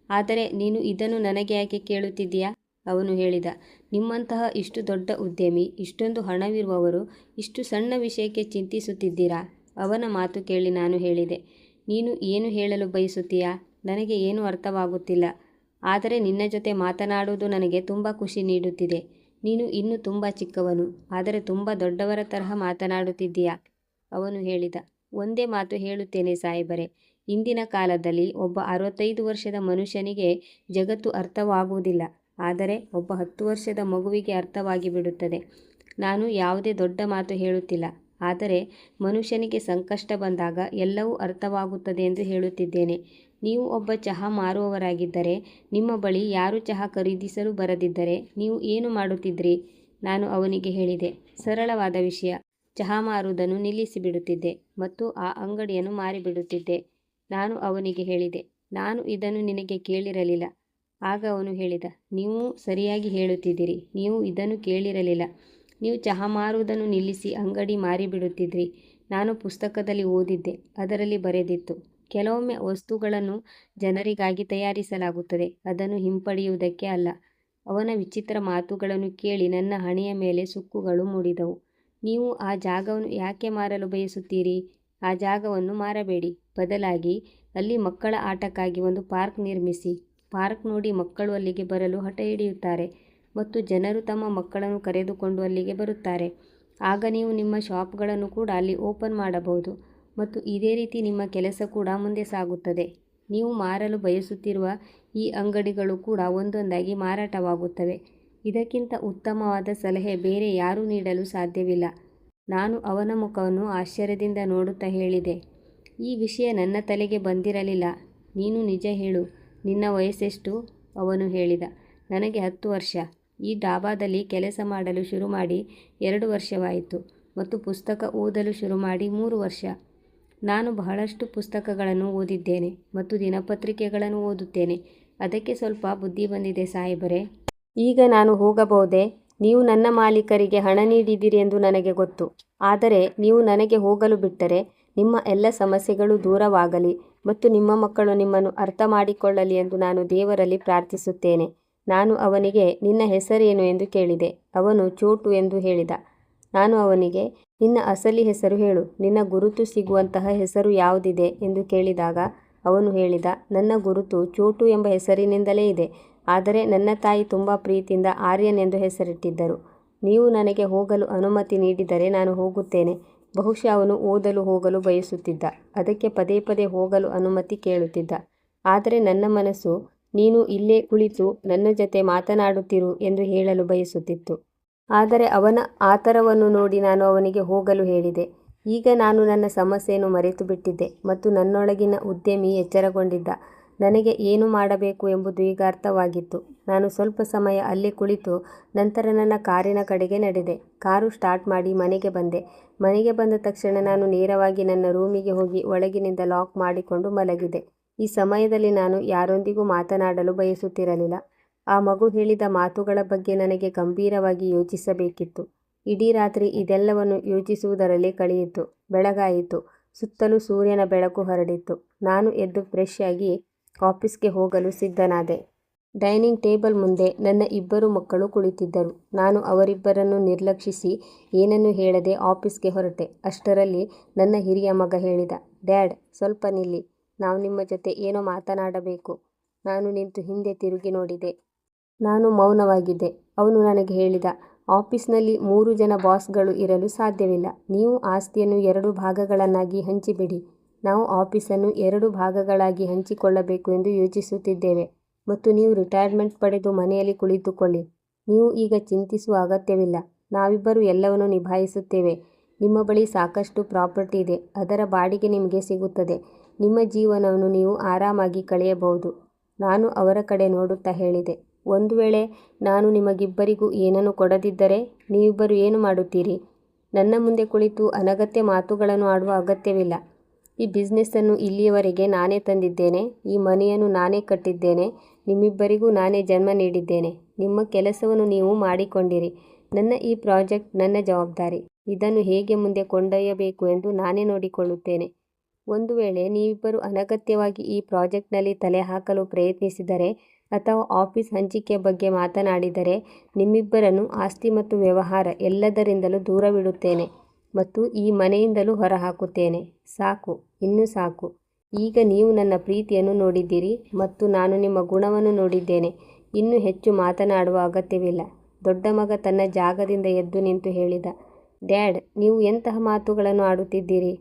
ಆದರೆ ನೀನು ಇದನ್ನು ನನಗೆ ಯಾಕೆ ಕೇಳುತ್ತಿದ್ದೀಯಾ? ಅವನು ಹೇಳಿದ, ನಿಮ್ಮಂತಹ ಇಷ್ಟು ದೊಡ್ಡ ಉದ್ಯಮಿ, ಇಷ್ಟೊಂದು ಹಣವಿರುವವರು ಇಷ್ಟು ಸಣ್ಣ ವಿಷಯಕ್ಕೆ ಚಿಂತಿಸುತ್ತಿದ್ದೀರಾ? ಅವನ ಮಾತು ಕೇಳಿ ನಾನು ಹೇಳಿದೆ, ನೀನು ಏನು ಹೇಳಲು ಬಯಸುತ್ತೀಯಾ? ನನಗೆ ಏನೂ ಅರ್ಥವಾಗುತ್ತಿಲ್ಲ. ಆದರೆ ನಿನ್ನ ಜೊತೆ ಮಾತನಾಡುವುದು ನನಗೆ ತುಂಬ ಖುಷಿ ನೀಡುತ್ತಿದೆ. ನೀನು ಇನ್ನೂ ತುಂಬ ಚಿಕ್ಕವನು, ಆದರೆ ತುಂಬ ದೊಡ್ಡವರ ತರಹ ಮಾತನಾಡುತ್ತಿದ್ದೀಯಾ? ಅವನು ಹೇಳಿದ, ಒಂದೇ ಮಾತು ಹೇಳುತ್ತೇನೆ ಸಾಹೇಬರೇ, ಇಂದಿನ ಕಾಲದಲ್ಲಿ ಒಬ್ಬ 65 ವರ್ಷದ ಮನುಷ್ಯನಿಗೆ ಜಗತ್ತು ಅರ್ಥವಾಗುವುದಿಲ್ಲ. ಆದರೆ ಒಬ್ಬ 10 ವರ್ಷದ ಮಗುವಿಗೆ ಅರ್ಥವಾಗಿ ಬಿಡುತ್ತದೆ. ನಾನು ಯಾವುದೇ ದೊಡ್ಡ ಮಾತು ಹೇಳುತ್ತಿಲ್ಲ. ಆದರೆ ಮನುಷ್ಯನಿಗೆ ಸಂಕಷ್ಟ ಬಂದಾಗ ಎಲ್ಲವೂ ಅರ್ಥವಾಗುತ್ತದೆ ಎಂದು ಹೇಳುತ್ತಿದ್ದೇನೆ. ನೀವು ಒಬ್ಬ ಚಹಾ ಮಾರುವವರಾಗಿದ್ದರೆ ನಿಮ್ಮ ಬಳಿ ಯಾರೂ ಚಹಾ ಖರೀದಿಸಲು ಬರದಿದ್ದರೆ ನೀವು ಏನು ಮಾಡುತ್ತಿದ್ರಿ? ನಾನು ಅವನಿಗೆ ಹೇಳಿದೆ, ಸರಳವಾದ ವಿಷಯ. ಚಹಾ ಮಾರುವುದನ್ನು ನಿಲ್ಲಿಸಿಬಿಡುತ್ತಿದ್ದೆ ಮತ್ತು ಆ ಅಂಗಡಿಯನ್ನು ಮಾರಿಬಿಡುತ್ತಿದ್ದೆ. ನಾನು ಅವನಿಗೆ ಹೇಳಿದೆ, ನಾನು ಇದನ್ನು ನಿನಗೆ ಕೇಳಿರಲಿಲ್ಲ. ಆಗ ಅವನು ಹೇಳಿದ, ನೀವು ಸರಿಯಾಗಿ ಹೇಳುತ್ತಿದ್ದೀರಿ, ನೀವು ಇದನ್ನು ಕೇಳಿರಲಿಲ್ಲ. ನೀವು ಚಹಾ ಮಾರುವುದನ್ನು ನಿಲ್ಲಿಸಿ ಅಂಗಡಿ ಮಾರಿಬಿಡುತ್ತಿದ್ರಿ. ನಾನು ಪುಸ್ತಕದಲ್ಲಿ ಓದಿದ್ದೆ, ಅದರಲ್ಲಿ ಬರೆದಿತ್ತು, ಕೆಲವೊಮ್ಮೆ ವಸ್ತುಗಳನ್ನು ಜನರಿಗಾಗಿ ತಯಾರಿಸಲಾಗುತ್ತದೆ, ಅದನ್ನು ಹಿಂಪಡೆಯುವುದಕ್ಕೆ ಅಲ್ಲ. ಅವನ ವಿಚಿತ್ರ ಮಾತುಗಳನ್ನು ಕೇಳಿ ನನ್ನ ಹಣೆಯ ಮೇಲೆ ಸುಕ್ಕುಗಳು ಮೂಡಿದವು. ನೀವು ಆ ಜಾಗವನ್ನು ಯಾಕೆ ಮಾರಲು ಬಯಸುತ್ತೀರಿ? ಆ ಜಾಗವನ್ನು ಮಾರಬೇಡಿ. ಬದಲಾಗಿ ಅಲ್ಲಿ ಮಕ್ಕಳ ಆಟಕ್ಕಾಗಿ ಒಂದು ಪಾರ್ಕ್ ನಿರ್ಮಿಸಿ. ಪಾರ್ಕ್ ನೋಡಿ ಮಕ್ಕಳು ಅಲ್ಲಿಗೆ ಬರಲು ಹಠ ಹಿಡಿಯುತ್ತಾರೆ ಮತ್ತು ಜನರು ತಮ್ಮ ಮಕ್ಕಳನ್ನು ಕರೆದುಕೊಂಡು ಅಲ್ಲಿಗೆ ಬರುತ್ತಾರೆ. ಆಗ ನೀವು ನಿಮ್ಮ ಶಾಪ್ಗಳನ್ನು ಕೂಡ ಅಲ್ಲಿ ಓಪನ್ ಮಾಡಬಹುದು ಮತ್ತು ಇದೇ ರೀತಿ ನಿಮ್ಮ ಕೆಲಸ ಕೂಡ ಮುಂದೆ ಸಾಗುತ್ತದೆ. ನೀವು ಮಾರಲು ಬಯಸುತ್ತಿರುವ ಈ ಅಂಗಡಿಗಳು ಕೂಡ ಒಂದೊಂದಾಗಿ ಮಾರಾಟವಾಗುತ್ತವೆ. ಇದಕ್ಕಿಂತ ಉತ್ತಮವಾದ ಸಲಹೆ ಬೇರೆ ಯಾರೂ ನೀಡಲು ಸಾಧ್ಯವಿಲ್ಲ. ನಾನು ಅವನ ಮುಖವನ್ನು ಆಶ್ಚರ್ಯದಿಂದ ನೋಡುತ್ತಾ ಹೇಳಿದೆ, ಈ ವಿಷಯ ನನ್ನ ತಲೆಗೆ ಬಂದಿರಲಿಲ್ಲ. ನೀನು ನಿಜ ಹೇಳು, ನಿನ್ನ ವಯಸ್ಸೆಷ್ಟು? ಅವನು ಹೇಳಿದ, ನನಗೆ 10 ವರ್ಷ. ಈ ಡಾಬಾದಲ್ಲಿ ಕೆಲಸ ಮಾಡಲು ಶುರು ಮಾಡಿ 2 ವರ್ಷವಾಯಿತು ಮತ್ತು ಪುಸ್ತಕ ಓದಲು ಶುರು ಮಾಡಿ 3 ವರ್ಷ. ನಾನು ಬಹಳಷ್ಟು ಪುಸ್ತಕಗಳನ್ನು ಓದಿದ್ದೇನೆ ಮತ್ತು ದಿನಪತ್ರಿಕೆಗಳನ್ನು ಓದುತ್ತೇನೆ. ಅದಕ್ಕೆ ಸ್ವಲ್ಪ ಬುದ್ಧಿ ಬಂದಿದೆ ಸಾಹೇಬರೇ. ಈಗ ನಾನು ಹೋಗಬಹುದೇ? ನೀವು ನನ್ನ ಮಾಲೀಕರಿಗೆ ಹಣ ನೀಡಿದ್ದೀರಿ ಎಂದು ನನಗೆ ಗೊತ್ತು. ಆದರೆ ನೀವು ನನಗೆ ಹೋಗಲು ಬಿಟ್ಟರೆ ನಿಮ್ಮ ಎಲ್ಲ ಸಮಸ್ಯೆಗಳು ದೂರವಾಗಲಿ ಮತ್ತು ನಿಮ್ಮ ಮಕ್ಕಳು ನಿಮ್ಮನ್ನು ಅರ್ಥ ಮಾಡಿಕೊಳ್ಳಲಿ ಎಂದು ನಾನು ದೇವರಲ್ಲಿ ಪ್ರಾರ್ಥಿಸುತ್ತೇನೆ. ನಾನು ಅವನಿಗೆ, ನಿನ್ನ ಹೆಸರೇನು ಎಂದು ಕೇಳಿದೆ. ಅವನು ಚೋಟು ಎಂದು ಹೇಳಿದ. ನಾನು ಅವನಿಗೆ, ನಿನ್ನ ಅಸಲಿ ಹೆಸರು ಹೇಳು, ನಿನ್ನ ಗುರುತು ಸಿಗುವಂತಹ ಹೆಸರು ಯಾವುದಿದೆ ಎಂದು ಕೇಳಿದಾಗ ಅವನು ಹೇಳಿದ, ನನ್ನ ಗುರುತು ಚೋಟು ಎಂಬ ಹೆಸರಿನಿಂದಲೇ ಇದೆ. ಆದರೆ ನನ್ನ ತಾಯಿ ತುಂಬ ಪ್ರೀತಿಯಿಂದ ಆರ್ಯನ್ ಎಂದು ಹೆಸರಿಟ್ಟಿದ್ದರು. ನೀವು ನನಗೆ ಹೋಗಲು ಅನುಮತಿ ನೀಡಿದರೆ ನಾನು ಹೋಗುತ್ತೇನೆ. ಬಹುಶಃ ಅವನು ಓದಲು ಹೋಗಲು ಬಯಸುತ್ತಿದ್ದ, ಅದಕ್ಕೆ ಪದೇ ಪದೇ ಹೋಗಲು ಅನುಮತಿ ಕೇಳುತ್ತಿದ್ದ. ಆದರೆ ನನ್ನ ಮನಸ್ಸು, ನೀನು ಇಲ್ಲೇ ಕುಳಿತು ನನ್ನ ಜೊತೆ ಮಾತನಾಡುತ್ತಿರು ಎಂದು ಹೇಳಲು ಬಯಸುತ್ತಿತ್ತು. ಆದರೆ ಅವನ ಆತರವನ್ನು ನೋಡಿ ನಾನು ಅವನಿಗೆ ಹೋಗಲು ಹೇಳಿದೆ. ಈಗ ನಾನು ನನ್ನ ಸಮಸ್ಯೆಯನ್ನು ಮರೆತು ಬಿಟ್ಟಿದ್ದೆ ಮತ್ತು ನನ್ನೊಳಗಿನ ಉದ್ಯಮಿ ಎಚ್ಚರಗೊಂಡಿದ್ದ. ನನಗೆ ಏನು ಮಾಡಬೇಕು ಎಂಬುದು ಈಗ ಅರ್ಥವಾಗಿತ್ತು. ನಾನು ಸ್ವಲ್ಪ ಸಮಯ ಅಲ್ಲೇ ಕುಳಿತು ನಂತರ ನನ್ನ ಕಾರಿನ ಕಡೆಗೆ ನಡೆದೆ. ಕಾರು ಸ್ಟಾರ್ಟ್ ಮಾಡಿ ಮನೆಗೆ ಬಂದೆ. ಮನೆಗೆ ಬಂದ ತಕ್ಷಣ ನಾನು ನೇರವಾಗಿ ನನ್ನ ರೂಮಿಗೆ ಹೋಗಿ ಒಳಗಿನಿಂದ ಲಾಕ್ ಮಾಡಿಕೊಂಡು ಮಲಗಿದೆ. ಈ ಸಮಯದಲ್ಲಿ ನಾನು ಯಾರೊಂದಿಗೂ ಮಾತನಾಡಲು ಬಯಸುತ್ತಿರಲಿಲ್ಲ. ಆ ಮಗು ಹೇಳಿದ ಮಾತುಗಳ ಬಗ್ಗೆ ನನಗೆ ಗಂಭೀರವಾಗಿ ಯೋಚಿಸಬೇಕಿತ್ತು. ಇಡೀ ರಾತ್ರಿ ಇದೆಲ್ಲವನ್ನು ಯೋಚಿಸುವುದರಲ್ಲೇ ಕಳೆಯಿತು. ಬೆಳಗಾಯಿತು. ಸುತ್ತಲೂ ಸೂರ್ಯನ ಬೆಳಕು ಹರಡಿತ್ತು. ನಾನು ಎದ್ದು ಫ್ರೆಶ್ ಆಗಿ ಆಫೀಸ್ಗೆ ಹೋಗಲು ಸಿದ್ಧನಾದೆ. ಡೈನಿಂಗ್ ಟೇಬಲ್ ಮುಂದೆ ನನ್ನ 2 ಮಕ್ಕಳು ಕುಳಿತಿದ್ದರು. ನಾನು ಅವರಿಬ್ಬರನ್ನು ನಿರ್ಲಕ್ಷಿಸಿ ಏನನ್ನೂ ಹೇಳದೆ ಆಫೀಸ್ಗೆ ಹೊರಟೆ. ಅಷ್ಟರಲ್ಲಿ ನನ್ನ ಹಿರಿಯ ಮಗ ಹೇಳಿದ, ಡ್ಯಾಡ್, ಸ್ವಲ್ಪ ನಿಲ್ಲಿ, ನಾವು ನಿಮ್ಮ ಜೊತೆ ಏನೋ ಮಾತನಾಡಬೇಕು. ನಾನು ನಿಂತು ಹಿಂದೆ ತಿರುಗಿ ನೋಡಿದೆ. ನಾನು ಮೌನವಾಗಿದ್ದೆ. ಅವನು ನನಗೆ ಹೇಳಿದ, ಆಫೀಸ್ನಲ್ಲಿ 3 ಜನ ಬಾಸ್ಗಳು ಇರಲು ಸಾಧ್ಯವಿಲ್ಲ. ನೀವು ಆಸ್ತಿಯನ್ನು 2 ಭಾಗಗಳನ್ನಾಗಿ ಹಂಚಿಬಿಡಿ. ನಾವು ಆಫೀಸನ್ನು 2 ಭಾಗಗಳಾಗಿ ಹಂಚಿಕೊಳ್ಳಬೇಕು ಎಂದು ಯೋಚಿಸುತ್ತಿದ್ದೇವೆ ಮತ್ತು ನೀವು ರಿಟೈರ್ಮೆಂಟ್ ಪಡೆದು ಮನೆಯಲ್ಲಿ ಕುಳಿತುಕೊಳ್ಳಿ. ನೀವು ಈಗ ಚಿಂತಿಸುವ ಅಗತ್ಯವಿಲ್ಲ. ನಾವಿಬ್ಬರು ಎಲ್ಲವನ್ನೂ ನಿಭಾಯಿಸುತ್ತೇವೆ. ನಿಮ್ಮ ಬಳಿ ಸಾಕಷ್ಟು ಪ್ರಾಪರ್ಟಿ ಇದೆ, ಅದರ ಬಾಡಿಗೆ ನಿಮಗೆ ಸಿಗುತ್ತದೆ. ನಿಮ್ಮ ಜೀವನವನ್ನು ನೀವು ಆರಾಮಾಗಿ ಕಳೆಯಬಹುದು. ನಾನು ಅವರ ಕಡೆ ನೋಡುತ್ತಾ ಹೇಳಿದೆ, ಒಂದು ವೇಳೆ ನಾನು ನಿಮಗಿಬ್ಬರಿಗೂ ಏನನ್ನು ಕೊಡದಿದ್ದರೆ ನೀವಿಬ್ಬರು ಏನು ಮಾಡುತ್ತೀರಿ? ನನ್ನ ಮುಂದೆ ಕುಳಿತು ಅನಗತ್ಯ ಮಾತುಗಳನ್ನು ಆಡುವ ಅಗತ್ಯವಿಲ್ಲ. ಈ ಬಿಸ್ನೆಸ್ಸನ್ನು ಇಲ್ಲಿಯವರೆಗೆ ನಾನೇ ತಂದಿದ್ದೇನೆ. ಈ ಮನೆಯನ್ನು ನಾನೇ ಕಟ್ಟಿದ್ದೇನೆ. ನಿಮ್ಮಿಬ್ಬರಿಗೂ ನಾನೇ ಜನ್ಮ ನೀಡಿದ್ದೇನೆ. ನಿಮ್ಮ ಕೆಲಸವನ್ನು ನೀವು ಮಾಡಿಕೊಂಡಿರಿ. ನನ್ನ ಈ ಪ್ರಾಜೆಕ್ಟ್ ನನ್ನ ಜವಾಬ್ದಾರಿ. ಇದನ್ನು ಹೇಗೆ ಮುಂದೆ ಕೊಂಡೊಯ್ಯಬೇಕು ಎಂದು ನಾನೇ ನೋಡಿಕೊಳ್ಳುತ್ತೇನೆ. ಒಂದು ವೇಳೆ ನೀವಿಬ್ಬರು ಅನಗತ್ಯವಾಗಿ ಈ ಪ್ರಾಜೆಕ್ಟ್ನಲ್ಲಿ ತಲೆ ಹಾಕಲು ಪ್ರಯತ್ನಿಸಿದರೆ ಅಥವಾ ಆಫೀಸ್ ಹಂಚಿಕೆ ಬಗ್ಗೆ ಮಾತನಾಡಿದರೆ ನಿಮ್ಮಿಬ್ಬರನ್ನು ಆಸ್ತಿ ಮತ್ತು ವ್ಯವಹಾರ ಎಲ್ಲದರಿಂದಲೂ ದೂರವಿಡುತ್ತೇನೆ ಮತ್ತು ಈ ಮನೆಯಿಂದಲೂ ಹೊರಹಾಕುತ್ತೇನೆ. ಸಾಕು, ಇನ್ನೂ ಸಾಕು. ಈಗ ನೀವು ನನ್ನ ಪ್ರೀತಿಯನ್ನು ನೋಡಿದ್ದೀರಿ ಮತ್ತು ನಾನು ನಿಮ್ಮ ಗುಣವನ್ನು ನೋಡಿದ್ದೇನೆ. ಇನ್ನೂ ಹೆಚ್ಚು ಮಾತನಾಡುವ ಅಗತ್ಯವಿಲ್ಲ. ದೊಡ್ಡ ಮಗ ತನ್ನ ಜಾಗದಿಂದ ಎದ್ದು ನಿಂತು ಹೇಳಿದ, ಡ್ಯಾಡ್, ನೀವು ಎಂತಹ ಮಾತುಗಳನ್ನು ಆಡುತ್ತಿದ್ದೀರಿ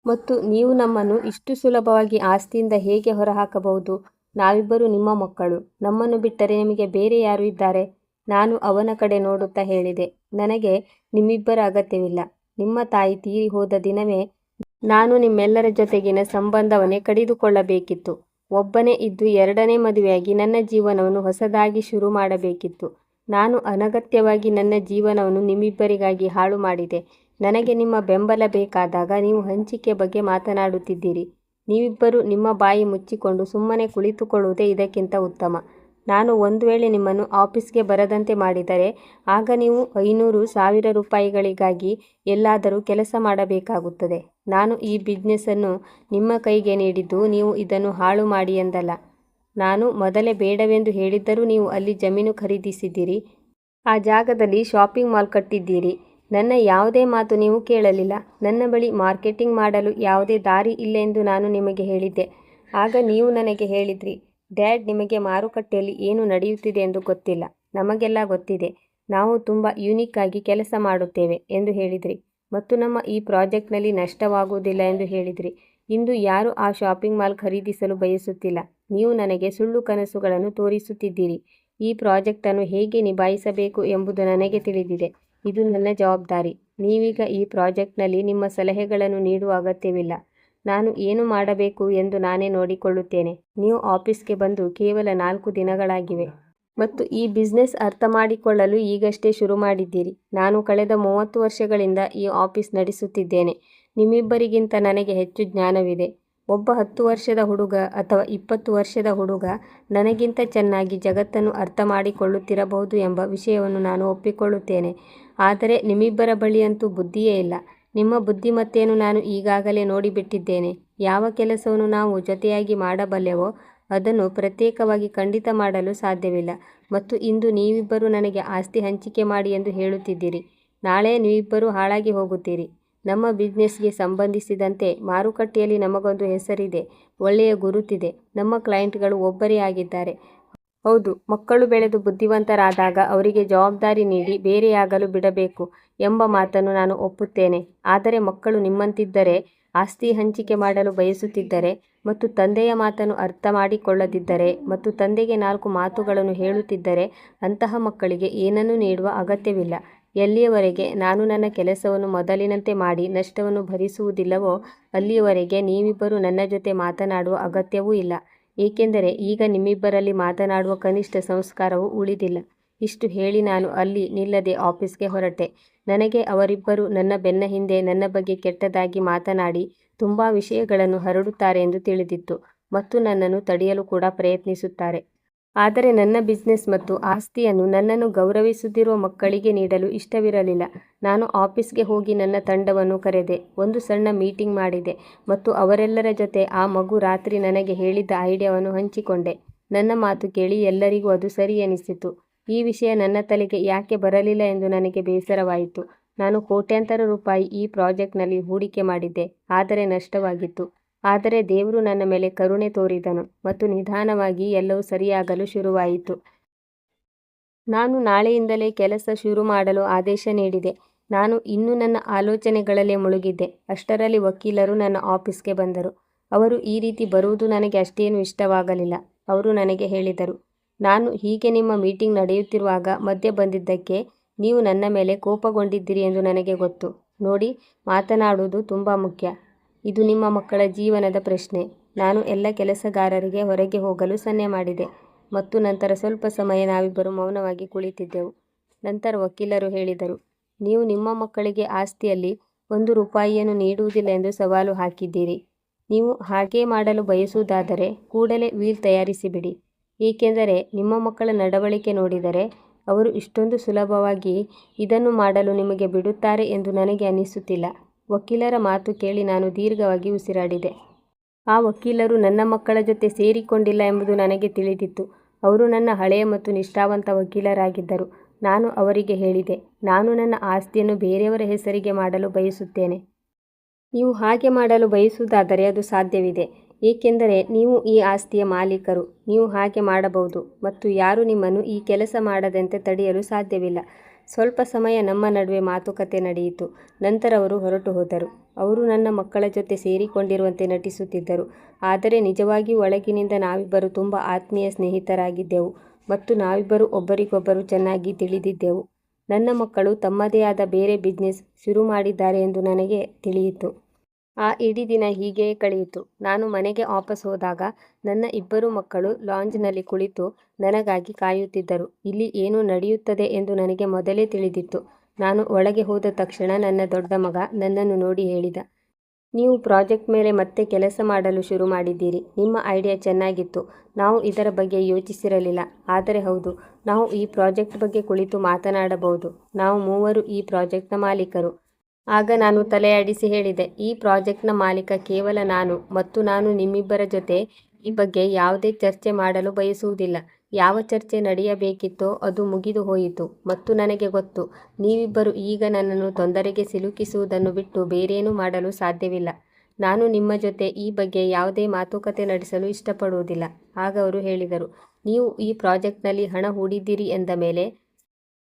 ಮತ್ತು ನೀವು ನಮ್ಮನ್ನು ಇಷ್ಟು ಸುಲಭವಾಗಿ ಆಸ್ತಿಯಿಂದ ಹೇಗೆ ಹೊರಹಾಕಬಹುದು? ನಾವಿಬ್ಬರು ನಿಮ್ಮ ಮಕ್ಕಳು. ನಮ್ಮನ್ನು ಬಿಟ್ಟರೆ ನಿಮಗೆ ಬೇರೆ ಯಾರು ಇದ್ದಾರೆ? ನಾನು ಅವನ ಕಡೆ ನೋಡುತ್ತಾ ಹೇಳಿದೆ, ನನಗೆ ನಿಮ್ಮಿಬ್ಬರ ಅಗತ್ಯವಿಲ್ಲ. ನಿಮ್ಮ ತಾಯಿ ತೀರಿ ಹೋದ ದಿನವೇ ನಾನು ನಿಮ್ಮೆಲ್ಲರ ಜೊತೆಗಿನ ಸಂಬಂಧವನ್ನೇ ಕಡಿದುಕೊಳ್ಳಬೇಕಿತ್ತು. ಒಬ್ಬನೇ ಇದ್ದು 2ನೇ ಮದುವೆಯಾಗಿ ನನ್ನ ಜೀವನವನ್ನು ಹೊಸದಾಗಿ ಶುರು ಮಾಡಬೇಕಿತ್ತು. ನಾನು ಅನಗತ್ಯವಾಗಿ ನನ್ನ ಜೀವನವನ್ನು ನಿಮ್ಮಿಬ್ಬರಿಗಾಗಿ ಹಾಳು ಮಾಡಿದೆ. ನನಗೆ ನಿಮ್ಮ ಬೆಂಬಲ ಬೇಕಾದಾಗ ನೀವು ಹಂಚಿಕೆ ಬಗ್ಗೆ ಮಾತನಾಡುತ್ತಿದ್ದೀರಿ. ನೀವಿಬ್ಬರು ನಿಮ್ಮ ಬಾಯಿ ಮುಚ್ಚಿಕೊಂಡು ಸುಮ್ಮನೆ ಕುಳಿತುಕೊಳ್ಳುವುದೇ ಇದಕ್ಕಿಂತ ಉತ್ತಮ. ನಾನು ಒಂದು ವೇಳೆ ನಿಮ್ಮನ್ನು ಆಫೀಸ್ಗೆ ಬರದಂತೆ ಮಾಡಿದರೆ ಆಗ ನೀವು 500,000 ರೂಪಾಯಿಗಳಿಗಾಗಿ ಎಲ್ಲಾದರೂ ಕೆಲಸ ಮಾಡಬೇಕಾಗುತ್ತದೆ. ನಾನು ಈ ಬಿಸ್ನೆಸ್ಸನ್ನು ನಿಮ್ಮ ಕೈಗೆ ನೀಡಿದ್ದು ನೀವು ಇದನ್ನು ಹಾಳು ಮಾಡಿ ಎಂದಲ್ಲ. ನಾನು ಮೊದಲೇ ಬೇಡವೆಂದು ಹೇಳಿದ್ದರೂ ನೀವು ಅಲ್ಲಿ ಜಮೀನು ಖರೀದಿಸಿದ್ದೀರಿ, ಆ ಜಾಗದಲ್ಲಿ ಶಾಪಿಂಗ್ ಮಾಲ್ ಕಟ್ಟಿದ್ದೀರಿ. ನನ್ನ ಯಾವುದೇ ಮಾತು ನೀವು ಕೇಳಲಿಲ್ಲ. ನನ್ನ ಬಳಿ ಮಾರ್ಕೆಟಿಂಗ್ ಮಾಡಲು ಯಾವುದೇ ದಾರಿ ಇಲ್ಲ ಎಂದು ನಾನು ನಿಮಗೆ ಹೇಳಿದ್ದೆ. ಆಗ ನೀವು ನನಗೆ ಹೇಳಿದ್ರಿ, ಡ್ಯಾಡ್, ನಿಮಗೆ ಮಾರುಕಟ್ಟೆಯಲ್ಲಿ ಏನು ನಡೆಯುತ್ತಿದೆ ಎಂದು ಗೊತ್ತಿಲ್ಲ. ನಮಗೆಲ್ಲ ಗೊತ್ತಿದೆ. ನಾವು ತುಂಬ ಯೂನಿಕ್ ಆಗಿ ಕೆಲಸ ಮಾಡುತ್ತೇವೆ ಎಂದು ಹೇಳಿದ್ರಿ ಮತ್ತು ನಮ್ಮ ಈ ಪ್ರಾಜೆಕ್ಟ್ನಲ್ಲಿ ನಷ್ಟವಾಗುವುದಿಲ್ಲ ಎಂದು ಹೇಳಿದ್ರಿ. ಇಂದು ಯಾರೂ ಆ ಶಾಪಿಂಗ್ ಮಾಲ್ ಖರೀದಿಸಲು ಬಯಸುತ್ತಿಲ್ಲ. ನೀವು ನನಗೆ ಸುಳ್ಳು ಕನಸುಗಳನ್ನು ತೋರಿಸುತ್ತಿದ್ದೀರಿ. ಈ ಪ್ರಾಜೆಕ್ಟನ್ನು ಹೇಗೆ ನಿಭಾಯಿಸಬೇಕು ಎಂಬುದು ನನಗೆ ತಿಳಿದಿದೆ. ಇದು ನನ್ನ ಜವಾಬ್ದಾರಿ. ನೀವೀಗ ಈ ಪ್ರಾಜೆಕ್ಟ್ನಲ್ಲಿ ನಿಮ್ಮ ಸಲಹೆಗಳನ್ನು ನೀಡುವ ಅಗತ್ಯವಿಲ್ಲ. ನಾನು ಏನು ಮಾಡಬೇಕು ಎಂದು ನಾನೇ ನೋಡಿಕೊಳ್ಳುತ್ತೇನೆ. ನೀವು ಆಫೀಸ್ಗೆ ಬಂದು ಕೇವಲ 4 ದಿನಗಳಾಗಿವೆ ಮತ್ತು ಈ ಬಿಸ್ನೆಸ್ ಅರ್ಥ ಮಾಡಿಕೊಳ್ಳಲು ಈಗಷ್ಟೇ ಶುರು ಮಾಡಿದ್ದೀರಿ. ನಾನು ಕಳೆದ 30 ವರ್ಷಗಳಿಂದ ಈ ಆಫೀಸ್ ನಡೆಸುತ್ತಿದ್ದೇನೆ. ನಿಮ್ಮಿಬ್ಬರಿಗಿಂತ ನನಗೆ ಹೆಚ್ಚು ಜ್ಞಾನವಿದೆ. ಒಬ್ಬ 10 ವರ್ಷದ ಹುಡುಗ ಅಥವಾ 20 ವರ್ಷದ ಹುಡುಗ ನನಗಿಂತ ಚೆನ್ನಾಗಿ ಜಗತ್ತನ್ನು ಅರ್ಥ ಮಾಡಿಕೊಳ್ಳುತ್ತಿರಬಹುದು ಎಂಬ ವಿಷಯವನ್ನು ನಾನು ಒಪ್ಪಿಕೊಳ್ಳುತ್ತೇನೆ. ಆದರೆ ನಿಮ್ಮಿಬ್ಬರ ಬಳಿಯಂತೂ ಬುದ್ಧಿಯೇ ಇಲ್ಲ. ನಿಮ್ಮ ಬುದ್ಧಿಮತ್ತೆಯನ್ನು ನಾನು ಈಗಾಗಲೇ ನೋಡಿಬಿಟ್ಟಿದ್ದೇನೆ. ಯಾವ ಕೆಲಸವನ್ನು ನಾವು ಜೊತೆಯಾಗಿ ಮಾಡಬಲ್ಲೆವೋ ಅದನ್ನು ಪ್ರತ್ಯೇಕವಾಗಿ ಖಂಡಿತ ಮಾಡಲು ಸಾಧ್ಯವಿಲ್ಲ. ಮತ್ತು ಇಂದು ನೀವಿಬ್ಬರು ನನಗೆ ಆಸ್ತಿ ಹಂಚಿಕೆ ಮಾಡಿ ಎಂದು ಹೇಳುತ್ತಿದ್ದೀರಿ. ನಾಳೆ ನೀವಿಬ್ಬರೂ ಹಾಳಾಗಿ ಹೋಗುತ್ತೀರಿ. ನಮ್ಮ ಬಿಸ್ನೆಸ್ಗೆ ಸಂಬಂಧಿಸಿದಂತೆ ಮಾರುಕಟ್ಟೆಯಲ್ಲಿ ನಮಗೊಂದು ಹೆಸರಿದೆ, ಒಳ್ಳೆಯ ಗುರುತಿದೆ. ನಮ್ಮ ಕ್ಲೈಂಟ್ಗಳು ಒಬ್ಬರೇ ಆಗಿದ್ದಾರೆ. ಹೌದು, ಮಕ್ಕಳು ಬೆಳೆದು ಬುದ್ಧಿವಂತರಾದಾಗ ಅವರಿಗೆ ಜವಾಬ್ದಾರಿ ನೀಡಿ ಬೇರೆಯಾಗಲು ಬಿಡಬೇಕು ಎಂಬ ಮಾತನ್ನು ನಾನು ಒಪ್ಪುತ್ತೇನೆ. ಆದರೆ ಮಕ್ಕಳು ನಿಮ್ಮಂತಿದ್ದರೆ, ಆಸ್ತಿ ಹಂಚಿಕೆ ಮಾಡಲು ಬಯಸುತ್ತಿದ್ದರೆ ಮತ್ತು ತಂದೆಯ ಮಾತನ್ನು ಅರ್ಥ ಮಾಡಿಕೊಳ್ಳದಿದ್ದರೆ ಮತ್ತು ತಂದೆಗೆ 4 ಮಾತುಗಳನ್ನು ಹೇಳುತ್ತಿದ್ದರೆ ಅಂತಹ ಮಕ್ಕಳಿಗೆ ಏನನ್ನೂ ನೀಡುವ ಅಗತ್ಯವಿಲ್ಲ. ಎಲ್ಲಿಯವರೆಗೆ ನಾನು ನನ್ನ ಕೆಲಸವನ್ನು ಮೊದಲಿನಂತೆ ಮಾಡಿ ನಷ್ಟವನ್ನು ಭರಿಸುವುದಿಲ್ಲವೋ ಅಲ್ಲಿಯವರೆಗೆ ನೀವಿಬ್ಬರೂ ನನ್ನ ಜೊತೆ ಮಾತನಾಡುವ ಅಗತ್ಯವೂ ಇಲ್ಲ. ಏಕೆಂದರೆ ಈಗ ನಿಮ್ಮಿಬ್ಬರಲ್ಲಿ ಮಾತನಾಡುವ ಕನಿಷ್ಠ ಸಂಸ್ಕಾರವೂ ಉಳಿದಿಲ್ಲ. ಇಷ್ಟು ಹೇಳಿ ನಾನು ಅಲ್ಲಿ ನಿಲ್ಲದೆ ಆಫೀಸ್ಗೆ ಹೊರಟೆ. ನನಗೆ ಅವರಿಬ್ಬರು ನನ್ನ ಬೆನ್ನ ಹಿಂದೆ ನನ್ನ ಬಗ್ಗೆ ಕೆಟ್ಟದಾಗಿ ಮಾತನಾಡಿ ತುಂಬ ವಿಷಯಗಳನ್ನು ಹರಡುತ್ತಾರೆ ಎಂದು ತಿಳಿದಿತ್ತು ಮತ್ತು ನನ್ನನ್ನು ತಡೆಯಲು ಕೂಡ ಪ್ರಯತ್ನಿಸುತ್ತಾರೆ. ಆದರೆ ನನ್ನ ಬಿಸ್ನೆಸ್ ಮತ್ತು ಆಸ್ತಿಯನ್ನು ನನ್ನನ್ನು ಗೌರವಿಸುತ್ತಿರುವ ಮಕ್ಕಳಿಗೆ ನೀಡಲು ಇಷ್ಟವಿರಲಿಲ್ಲ. ನಾನು ಆಫೀಸ್ಗೆ ಹೋಗಿ ನನ್ನ ತಂಡವನ್ನು ಕರೆದೆ, ಒಂದು ಸಣ್ಣ ಮೀಟಿಂಗ್ ಮಾಡಿದೆ ಮತ್ತು ಅವರೆಲ್ಲರ ಜೊತೆ ಆ ಮಗು ರಾತ್ರಿ ನನಗೆ ಹೇಳಿದ್ದ ಐಡಿಯಾವನ್ನು ಹಂಚಿಕೊಂಡೆ. ನನ್ನ ಮಾತು ಕೇಳಿ ಎಲ್ಲರಿಗೂ ಅದು ಸರಿ ಎನಿಸಿತು. ಈ ವಿಷಯ ನನ್ನ ತಲೆಗೆ ಯಾಕೆ ಬರಲಿಲ್ಲ ಎಂದು ನನಗೆ ಬೇಸರವಾಯಿತು. ನಾನು ಕೋಟ್ಯಾಂತರ ರೂಪಾಯಿ ಈ ಪ್ರಾಜೆಕ್ಟ್ನಲ್ಲಿ ಹೂಡಿಕೆ ಮಾಡಿದ್ದೆ, ಆದರೆ ನಷ್ಟವಾಗಿತ್ತು. ಆದರೆ ದೇವರು ನನ್ನ ಮೇಲೆ ಕರುಣೆ ತೋರಿದನು ಮತ್ತು ನಿಧಾನವಾಗಿ ಎಲ್ಲವೂ ಸರಿಯಾಗಲು ಶುರುವಾಯಿತು. ನಾನು ನಾಳೆಯಿಂದಲೇ ಕೆಲಸ ಶುರು ಮಾಡಲು ಆದೇಶ ನೀಡಿದೆ. ನಾನು ಇನ್ನೂ ನನ್ನ ಆಲೋಚನೆಗಳಲ್ಲೇ ಮುಳುಗಿದ್ದೆ. ಅಷ್ಟರಲ್ಲಿ ವಕೀಲರು ನನ್ನ ಆಫೀಸ್ಗೆ ಬಂದರು. ಅವರು ಈ ರೀತಿ ಬರುವುದು ನನಗೆ ಅಷ್ಟೇನೂ ಇಷ್ಟವಾಗಲಿಲ್ಲ. ಅವರು ನನಗೆ ಹೇಳಿದರು, ನಾನು ಹೀಗೆ ನಿಮ್ಮ ಮೀಟಿಂಗ್ ನಡೆಯುತ್ತಿರುವಾಗ ಮಧ್ಯೆ ಬಂದಿದ್ದಕ್ಕೆ ನೀವು ನನ್ನ ಮೇಲೆ ಕೋಪಗೊಂಡಿದ್ದೀರಿ ಎಂದು ನನಗೆ ಗೊತ್ತು. ನೋಡಿ, ಮಾತನಾಡುವುದು ತುಂಬ ಮುಖ್ಯ. ಇದು ನಿಮ್ಮ ಮಕ್ಕಳ ಜೀವನದ ಪ್ರಶ್ನೆ. ನಾನು ಎಲ್ಲ ಕೆಲಸಗಾರರಿಗೆ ಹೊರಗೆ ಹೋಗಲು ಸನ್ನೆ ಮಾಡಿದೆ ಮತ್ತು ನಂತರ ಸ್ವಲ್ಪ ಸಮಯ ನಾವಿಬ್ಬರು ಮೌನವಾಗಿ ಕುಳಿತಿದ್ದೆವು. ನಂತರ ವಕೀಲರು ಹೇಳಿದರು, ನೀವು ನಿಮ್ಮ ಮಕ್ಕಳಿಗೆ ಆಸ್ತಿಯಲ್ಲಿ 1 ರೂಪಾಯಿಯನ್ನು ನೀಡುವುದಿಲ್ಲ ಎಂದು ಸವಾಲು ಹಾಕಿದ್ದೀರಿ. ನೀವು ಹಾಗೇ ಮಾಡಲು ಬಯಸುವುದಾದರೆ ಕೂಡಲೇ ವೀಲ್ ತಯಾರಿಸಿಬಿಡಿ. ಏಕೆಂದರೆ ನಿಮ್ಮ ಮಕ್ಕಳ ನಡವಳಿಕೆ ನೋಡಿದರೆ ಅವರು ಇಷ್ಟೊಂದು ಸುಲಭವಾಗಿ ಇದನ್ನು ಮಾಡಲು ನಿಮಗೆ ಬಿಡುತ್ತಾರೆ ಎಂದು ನನಗೆ ಅನಿಸುತ್ತಿಲ್ಲ. ವಕೀಲರ ಮಾತು ಕೇಳಿ ನಾನು ದೀರ್ಘವಾಗಿ ಉಸಿರಾಡಿದೆ. ಆ ವಕೀಲರು ನನ್ನ ಮಕ್ಕಳ ಜೊತೆ ಸೇರಿಕೊಂಡಿಲ್ಲ ಎಂಬುದು ನನಗೆ ತಿಳಿದಿತ್ತು. ಅವರು ನನ್ನ ಹಳೆಯ ಮತ್ತು ನಿಷ್ಠಾವಂತ ವಕೀಲರಾಗಿದ್ದರು. ನಾನು ಅವರಿಗೆ ಹೇಳಿದೆ, ನಾನು ನನ್ನ ಆಸ್ತಿಯನ್ನು ಬೇರೆಯವರ ಹೆಸರಿಗೆ ಮಾಡಲು ಬಯಸುತ್ತೇನೆ. ನೀವು ಹಾಗೆ ಮಾಡಲು ಬಯಸುವುದಾದರೆ ಅದು ಸಾಧ್ಯವಿದೆ, ಏಕೆಂದರೆ ನೀವು ಈ ಆಸ್ತಿಯ ಮಾಲೀಕರು. ನೀವು ಹಾಗೆ ಮಾಡಬಹುದು ಮತ್ತು ಯಾರೂ ನಿಮ್ಮನ್ನು ಈ ಕೆಲಸ ಮಾಡದಂತೆ ತಡೆಯಲು ಸಾಧ್ಯವಿಲ್ಲ. ಸ್ವಲ್ಪ ಸಮಯ ನಮ್ಮ ನಡುವೆ ಮಾತುಕತೆ ನಡೆಯಿತು. ನಂತರ ಅವರು ಹೊರಟು ಹೋದರು. ಅವರು ನನ್ನ ಮಕ್ಕಳ ಜೊತೆ ಸೇರಿಕೊಂಡಿರುವಂತೆ ನಟಿಸುತ್ತಿದ್ದರು, ಆದರೆ ನಿಜವಾಗಿಯೂ ಒಳಗಿನಿಂದ ನಾವಿಬ್ಬರು ತುಂಬ ಆತ್ಮೀಯ ಸ್ನೇಹಿತರಾಗಿದ್ದೆವು ಮತ್ತು ನಾವಿಬ್ಬರು ಒಬ್ಬರಿಗೊಬ್ಬರು ಚೆನ್ನಾಗಿ ತಿಳಿದಿದ್ದೆವು. ನನ್ನ ಮಕ್ಕಳು ತಮ್ಮದೇ ಆದ ಬೇರೆ ಬಿಸ್ನೆಸ್ ಶುರು ಮಾಡಿದ್ದಾರೆ ಎಂದು ನನಗೆ ತಿಳಿಯಿತು. ಆ ಇಡೀ ದಿನ ಹೀಗೆಯೇ ಕಳೆಯಿತು. ನಾನು ಮನೆಗೆ ವಾಪಸ್ ಹೋದಾಗ ನನ್ನ 2 ಮಕ್ಕಳು ಲಾಂಜ್ನಲ್ಲಿ ಕುಳಿತು ನನಗಾಗಿ ಕಾಯುತ್ತಿದ್ದರು. ಇಲ್ಲಿ ಏನು ನಡೆಯುತ್ತದೆ ಎಂದು ನನಗೆ ಮೊದಲೇ ತಿಳಿದಿತ್ತು. ನಾನು ಒಳಗೆ ಹೋದ ತಕ್ಷಣ ನನ್ನ ದೊಡ್ಡ ಮಗ ನನ್ನನ್ನು ನೋಡಿ ಹೇಳಿದ, ನೀವು ಪ್ರಾಜೆಕ್ಟ್ ಮೇಲೆ ಮತ್ತೆ ಕೆಲಸ ಮಾಡಲು ಶುರು ಮಾಡಿದ್ದೀರಿ. ನಿಮ್ಮ ಐಡಿಯಾ ಚೆನ್ನಾಗಿತ್ತು. ನಾವು ಇದರ ಬಗ್ಗೆ ಯೋಚಿಸಿರಲಿಲ್ಲ. ಆದರೆ ಹೌದು, ನಾವು ಈ ಪ್ರಾಜೆಕ್ಟ್ ಬಗ್ಗೆ ಕುಳಿತು ಮಾತನಾಡಬಹುದು. ನಾವು ಮೂವರು ಈ ಪ್ರಾಜೆಕ್ಟ್ನ ಮಾಲೀಕರು. ಆಗ ನಾನು ತಲೆಯಾಡಿಸಿ ಹೇಳಿದೆ, ಈ ಪ್ರಾಜೆಕ್ಟ್ನ ಮಾಲೀಕ ಕೇವಲ ನಾನು, ಮತ್ತು ನಾನು ನಿಮ್ಮಿಬ್ಬರ ಜೊತೆ ಈ ಬಗ್ಗೆ ಯಾವುದೇ ಚರ್ಚೆ ಮಾಡಲು ಬಯಸುವುದಿಲ್ಲ. ಯಾವ ಚರ್ಚೆ ನಡೆಯಬೇಕಿತ್ತೋ ಅದು ಮುಗಿದು ಹೋಯಿತು, ಮತ್ತು ನನಗೆ ಗೊತ್ತು, ನೀವಿಬ್ಬರು ಈಗ ನನ್ನನ್ನು ತೊಂದರೆಗೆ ಸಿಲುಕಿಸುವುದನ್ನು ಬಿಟ್ಟು ಬೇರೇನೂ ಮಾಡಲು ಸಾಧ್ಯವಿಲ್ಲ. ನಾನು ನಿಮ್ಮ ಜೊತೆ ಈ ಬಗ್ಗೆ ಯಾವುದೇ ಮಾತುಕತೆ ನಡೆಸಲು ಇಷ್ಟಪಡುವುದಿಲ್ಲ. ಆಗ ಅವರು ಹೇಳಿದರು, ನೀವು ಈ ಪ್ರಾಜೆಕ್ಟ್ನಲ್ಲಿ ಹಣ ಹೂಡಿದ್ದೀರಿ ಎಂದ ಮೇಲೆ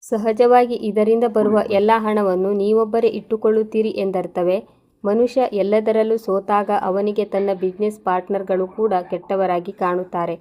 ಸಹಜವಾಗಿ ಇದರಿಂದ ಬರುವ ಎಲ್ಲ ಹಣವನ್ನು ನೀವೊಬ್ಬರೇ ಇಟ್ಟುಕೊಳ್ಳುತ್ತೀರಿ ಎಂದರ್ಥವೇ? ಮನುಷ್ಯ ಎಲ್ಲದರಲ್ಲೂ ಸೋತಾಗ ಅವನಿಗೆ ತನ್ನ ಬಿಸ್ನೆಸ್ ಪಾರ್ಟ್ನರ್ಗಳು ಕೂಡ ಕೆಟ್ಟವರಾಗಿ ಕಾಣುತ್ತಾರೆ.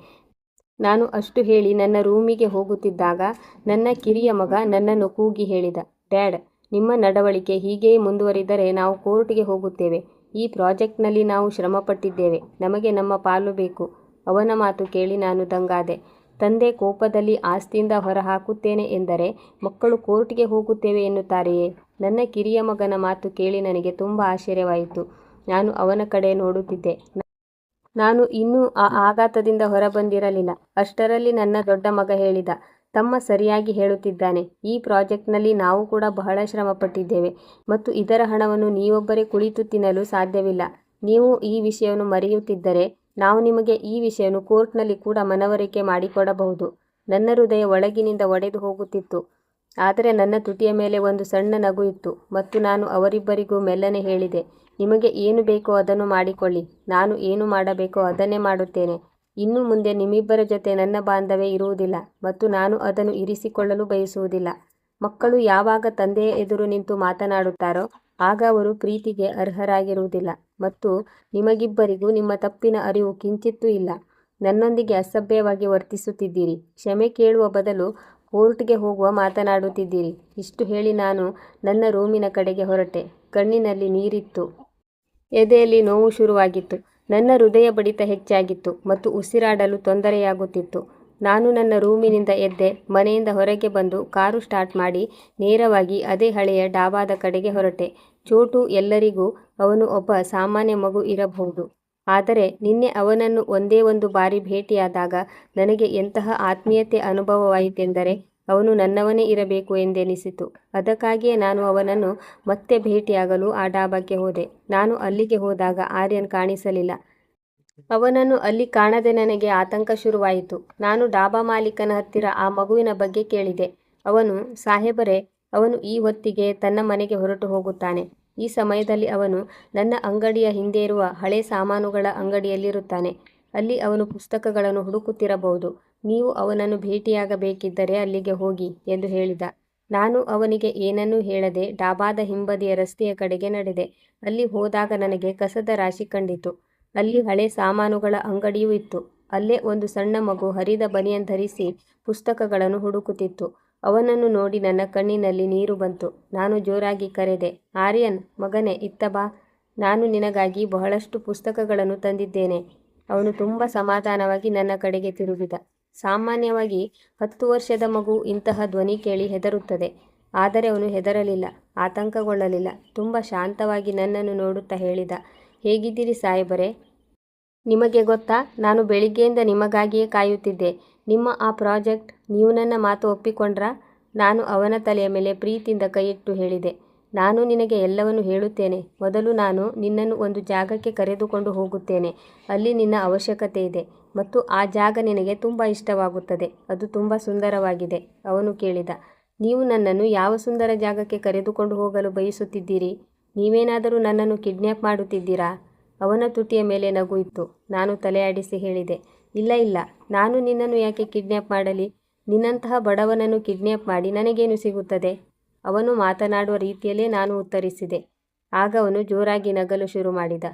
ನಾನು ಅಷ್ಟು ಹೇಳಿ ನನ್ನ ರೂಮಿಗೆ ಹೋಗುತ್ತಿದ್ದಾಗ ನನ್ನ ಕಿರಿಯ ಮಗ ನನ್ನನ್ನು ಕೂಗಿ ಹೇಳಿದ, ಡ್ಯಾಡ್, ನಿಮ್ಮ ನಡವಳಿಕೆ ಹೀಗೆಯೇ ಮುಂದುವರಿದರೆ ನಾವು ಕೋರ್ಟ್ಗೆ ಹೋಗುತ್ತೇವೆ. ಈ ಪ್ರಾಜೆಕ್ಟ್ನಲ್ಲಿ ನಾವು ಶ್ರಮಪಟ್ಟಿದ್ದೇವೆ. ನಮಗೆ ನಮ್ಮ ಪಾಲು ಬೇಕು. ಅವನ ಮಾತು ಕೇಳಿ ನಾನು ದಂಗಾದೆ. ತಂದೆ ಕೋಪದಲ್ಲಿ ಆಸ್ತಿಯಿಂದ ಹೊರಹಾಕುತ್ತೇನೆ ಎಂದರೆ ಮಕ್ಕಳು ಕೋರ್ಟ್ಗೆ ಹೋಗುತ್ತೇವೆ ಎನ್ನುತ್ತಾರೆಯೇ? ನನ್ನ ಕಿರಿಯ ಮಗನ ಮಾತು ಕೇಳಿ ನನಗೆ ತುಂಬ ಆಶ್ಚರ್ಯವಾಯಿತು. ನಾನು ಅವನ ಕಡೆ ನೋಡುತ್ತಿದ್ದೆ. ನಾನು ಇನ್ನೂ ಆ ಆಘಾತದಿಂದ ಹೊರಬಂದಿರಲಿಲ್ಲ. ಅಷ್ಟರಲ್ಲಿ ನನ್ನ ದೊಡ್ಡ ಮಗ ಹೇಳಿದ, ತಮ್ಮ ಸರಿಯಾಗಿ ಹೇಳುತ್ತಿದ್ದಾನೆ. ಈ ಪ್ರಾಜೆಕ್ಟ್ನಲ್ಲಿ ನಾವು ಕೂಡ ಬಹಳ ಶ್ರಮಪಟ್ಟಿದ್ದೇವೆ, ಮತ್ತು ಇದರ ಹಣವನ್ನು ನೀವೊಬ್ಬರೇ ಕುಳಿತು ತಿನ್ನಲು ಸಾಧ್ಯವಿಲ್ಲ. ನೀವು ಈ ವಿಷಯವನ್ನು ಮರೆಯುತ್ತಿದ್ದರೆ ನಾವು ನಿಮಗೆ ಈ ವಿಷಯವನ್ನು ಕೋರ್ಟ್ನಲ್ಲಿ ಕೂಡ ಮನವರಿಕೆ ಮಾಡಿಕೊಡಬಹುದು. ನನ್ನ ಹೃದಯ ಒಳಗಿನಿಂದ ಒಡೆದು ಹೋಗುತ್ತಿತ್ತು. ಆದರೆ ನನ್ನ ತುಟಿಯ ಮೇಲೆ ಒಂದು ಸಣ್ಣ ನಗು ಇತ್ತು, ಮತ್ತು ನಾನು ಅವರಿಬ್ಬರಿಗೂ ಮೆಲ್ಲನೆ ಹೇಳಿದೆ, ನಿಮಗೆ ಏನು ಬೇಕೋ ಅದನ್ನು ಮಾಡಿಕೊಳ್ಳಿ. ನಾನು ಏನು ಮಾಡಬೇಕೋ ಅದನ್ನೇ ಮಾಡುತ್ತೇನೆ. ಇನ್ನು ಮುಂದೆ ನಿಮ್ಮಿಬ್ಬರ ಜೊತೆ ನನ್ನ ಬಾಂಧವ್ಯ ಇರುವುದಿಲ್ಲ, ಮತ್ತು ನಾನು ಅದನ್ನು ಇರಿಸಿಕೊಳ್ಳಲು ಬಯಸುವುದಿಲ್ಲ. ಮಕ್ಕಳು ಯಾವಾಗ ತಂದೆಯ ಎದುರು ನಿಂತು ಮಾತನಾಡುತ್ತಾರೋ ಆಗ ಅವರು ಪ್ರೀತಿಗೆ ಅರ್ಹರಾಗಿರುವುದಿಲ್ಲ, ಮತ್ತು ನಿಮಗಿಬ್ಬರಿಗೂ ನಿಮ್ಮ ತಪ್ಪಿನ ಅರಿವು ಕಿಂಚಿತ್ತೂ ಇಲ್ಲ. ನನ್ನೊಂದಿಗೆ ಅಸಭ್ಯವಾಗಿ ವರ್ತಿಸುತ್ತಿದ್ದೀರಿ. ಕ್ಷಮೆ ಕೇಳುವ ಬದಲು ಕೋರ್ಟ್ಗೆ ಹೋಗುವ ಮಾತನಾಡುತ್ತಿದ್ದೀರಿ. ಇಷ್ಟು ಹೇಳಿ ನಾನು ನನ್ನ ರೂಮಿನ ಕಡೆಗೆ ಹೊರಟೆ. ಕಣ್ಣಿನಲ್ಲಿ ನೀರಿತ್ತು. ಎದೆಯಲ್ಲಿ ನೋವು ಶುರುವಾಗಿತ್ತು. ನನ್ನ ಹೃದಯ ಬಡಿತ ಹೆಚ್ಚಾಗಿತ್ತು, ಮತ್ತು ಉಸಿರಾಡಲು ತೊಂದರೆಯಾಗುತ್ತಿತ್ತು. ನಾನು ನನ್ನ ರೂಮಿನಿಂದ ಎದ್ದೆ. ಮನೆಯಿಂದ ಹೊರಗೆ ಬಂದು ಕಾರು ಸ್ಟಾರ್ಟ್ ಮಾಡಿ ನೇರವಾಗಿ ಅದೇ ಹಳೆಯ ಡಾಬಾದ ಕಡೆಗೆ ಹೊರಟೆ. ಚೋಟು ಎಲ್ಲರಿಗೂ ಅವನು ಒಬ್ಬ ಸಾಮಾನ್ಯ ಮಗು ಇರಬಹುದು, ಆದರೆ ನಿನ್ನೆ ಅವನನ್ನು ಒಂದೇ ಒಂದು ಬಾರಿ ಭೇಟಿಯಾದಾಗ ನನಗೆ ಎಂತಹ ಆತ್ಮೀಯತೆ ಅನುಭವವಾಯಿತೆಂದರೆ ಅವನು ನನ್ನವನೇ ಇರಬೇಕು ಎಂದೆನಿಸಿತು. ಅದಕ್ಕಾಗಿಯೇ ನಾನು ಅವನನ್ನು ಮತ್ತೆ ಭೇಟಿಯಾಗಲು ಆ ಡಾಬಾಕ್ಕೆ ಹೋದೆ. ನಾನು ಅಲ್ಲಿಗೆ ಹೋದಾಗ ಆರ್ಯನ್ ಕಾಣಿಸಲಿಲ್ಲ. ಅವನನ್ನು ಅಲ್ಲಿ ಕಾಣದೆ ನನಗೆ ಆತಂಕ ಶುರುವಾಯಿತು. ನಾನು ಡಾಬಾ ಮಾಲೀಕನ ಹತ್ತಿರ ಆ ಮಗುವಿನ ಬಗ್ಗೆ ಕೇಳಿದೆ. ಅವನು, ಸಾಹೇಬರೇ, ಅವನು ಈ ಹೊತ್ತಿಗೆ ತನ್ನ ಮನೆಗೆ ಹೊರಟು ಹೋಗುತ್ತಾನೆ. ಈ ಸಮಯದಲ್ಲಿ ಅವನು ನನ್ನ ಅಂಗಡಿಯ ಹಿಂದೆ ಇರುವ ಹಳೆ ಸಾಮಾನುಗಳ ಅಂಗಡಿಯಲ್ಲಿರುತ್ತಾನೆ. ಅಲ್ಲಿ ಅವನು ಪುಸ್ತಕಗಳನ್ನು ಹುಡುಕುತ್ತಿರಬಹುದು. ನೀವು ಅವನನ್ನು ಭೇಟಿಯಾಗಬೇಕಿದ್ದರೆ ಅಲ್ಲಿಗೆ ಹೋಗಿ ಎಂದು ಹೇಳಿದ. ನಾನು ಅವನಿಗೆ ಏನನ್ನೂ ಹೇಳದೆ ಡಾಬಾದ ಹಿಂಬದಿಯ ರಸ್ತೆಯ ಕಡೆಗೆ ನಡೆದೆ. ಅಲ್ಲಿ ಹೋದಾಗ ನನಗೆ ಕಸದ ರಾಶಿ ಕಂಡಿತು. ಅಲ್ಲಿ ಹಳೆ ಸಾಮಾನುಗಳ ಅಂಗಡಿಯೂ ಇತ್ತು. ಅಲ್ಲೇ ಒಂದು ಸಣ್ಣ ಮಗು ಹರಿದ ಬನಿಯನ್ ಧರಿಸಿ ಪುಸ್ತಕಗಳನ್ನು ಹುಡುಕುತ್ತಿತ್ತು. ಅವನನ್ನು ನೋಡಿ ನನ್ನ ಕಣ್ಣಿನಲ್ಲಿ ನೀರು ಬಂತು. ನಾನು ಜೋರಾಗಿ ಕರೆದೆ, ಆರ್ಯನ್, ಮಗನೇ, ಇತ್ತ ಬಾ. ನಾನು ನಿನಗಾಗಿ ಬಹಳಷ್ಟು ಪುಸ್ತಕಗಳನ್ನು ತಂದಿದ್ದೇನೆ. ಅವನು ತುಂಬ ಸಮಾಧಾನವಾಗಿ ನನ್ನ ಕಡೆಗೆ ತಿರುಗಿದ. ಸಾಮಾನ್ಯವಾಗಿ 10 ವರ್ಷದ ಮಗು ಇಂತಹ ಧ್ವನಿ ಕೇಳಿ ಹೆದರುತ್ತದೆ. ಆದರೆ ಅವನು ಹೆದರಲಿಲ್ಲ, ಆತಂಕಗೊಳ್ಳಲಿಲ್ಲ. ತುಂಬ ಶಾಂತವಾಗಿ ನನ್ನನ್ನು ನೋಡುತ್ತಾ ಹೇಳಿದ, ಹೇಗಿದ್ದೀರಿ ಸಾಹೇಬರೇ? ನಿಮಗೆ ಗೊತ್ತಾ, ನಾನು ಬೆಳಿಗ್ಗೆಯಿಂದ ನಿಮಗಾಗಿಯೇ ಕಾಯುತ್ತಿದ್ದೆ. ನಿಮ್ಮ ಆ ಪ್ರಾಜೆಕ್ಟ್, ನೀವು ನನ್ನ ಮಾತು ಒಪ್ಪಿಕೊಂಡ್ರಾ? ನಾನು ಅವನ ತಲೆಯ ಮೇಲೆ ಪ್ರೀತಿಯಿಂದ ಕೈಯಿಟ್ಟು ಹೇಳಿದೆ, ನಾನು ನಿನಗೆ ಎಲ್ಲವನ್ನೂ ಹೇಳುತ್ತೇನೆ. ಮೊದಲು ನಾನು ನಿನ್ನನ್ನು ಒಂದು ಜಾಗಕ್ಕೆ ಕರೆದುಕೊಂಡು ಹೋಗುತ್ತೇನೆ. ಅಲ್ಲಿ ನಿನ್ನ ಅವಶ್ಯಕತೆ ಇದೆ, ಮತ್ತು ಆ ಜಾಗ ನಿನಗೆ ತುಂಬ ಇಷ್ಟವಾಗುತ್ತದೆ. ಅದು ತುಂಬ ಸುಂದರವಾಗಿದೆ. ಅವನು ಕೇಳಿದ, ನೀವು ನನ್ನನ್ನು ಯಾವ ಸುಂದರ ಜಾಗಕ್ಕೆ ಕರೆದುಕೊಂಡು ಹೋಗಲು ಬಯಸುತ್ತಿದ್ದೀರಿ? ನೀವೇನಾದರೂ ನನ್ನನ್ನು ಕಿಡ್ನ್ಯಾಪ್ ಮಾಡುತ್ತಿದ್ದೀರಾ? ಅವನ ತುಟಿಯ ಮೇಲೆ ನಗು ಇತ್ತು. ನಾನು ತಲೆಯಾಡಿಸಿ ಹೇಳಿದೆ, ಇಲ್ಲ ಇಲ್ಲ, ನಾನು ನಿನ್ನನ್ನು ಯಾಕೆ ಕಿಡ್ನ್ಯಾಪ್ ಮಾಡಲಿ? ನಿನ್ನಂತಹ ಬಡವನನ್ನು ಕಿಡ್ನ್ಯಾಪ್ ಮಾಡಿ ನನಗೇನು ಸಿಗುತ್ತದೆ? ಅವನು ಮಾತನಾಡುವ ರೀತಿಯಲ್ಲೇ ನಾನು ಉತ್ತರಿಸಿದೆ. ಆಗ ಅವನು ಜೋರಾಗಿ ನಗಲು ಶುರು ಮಾಡಿದ,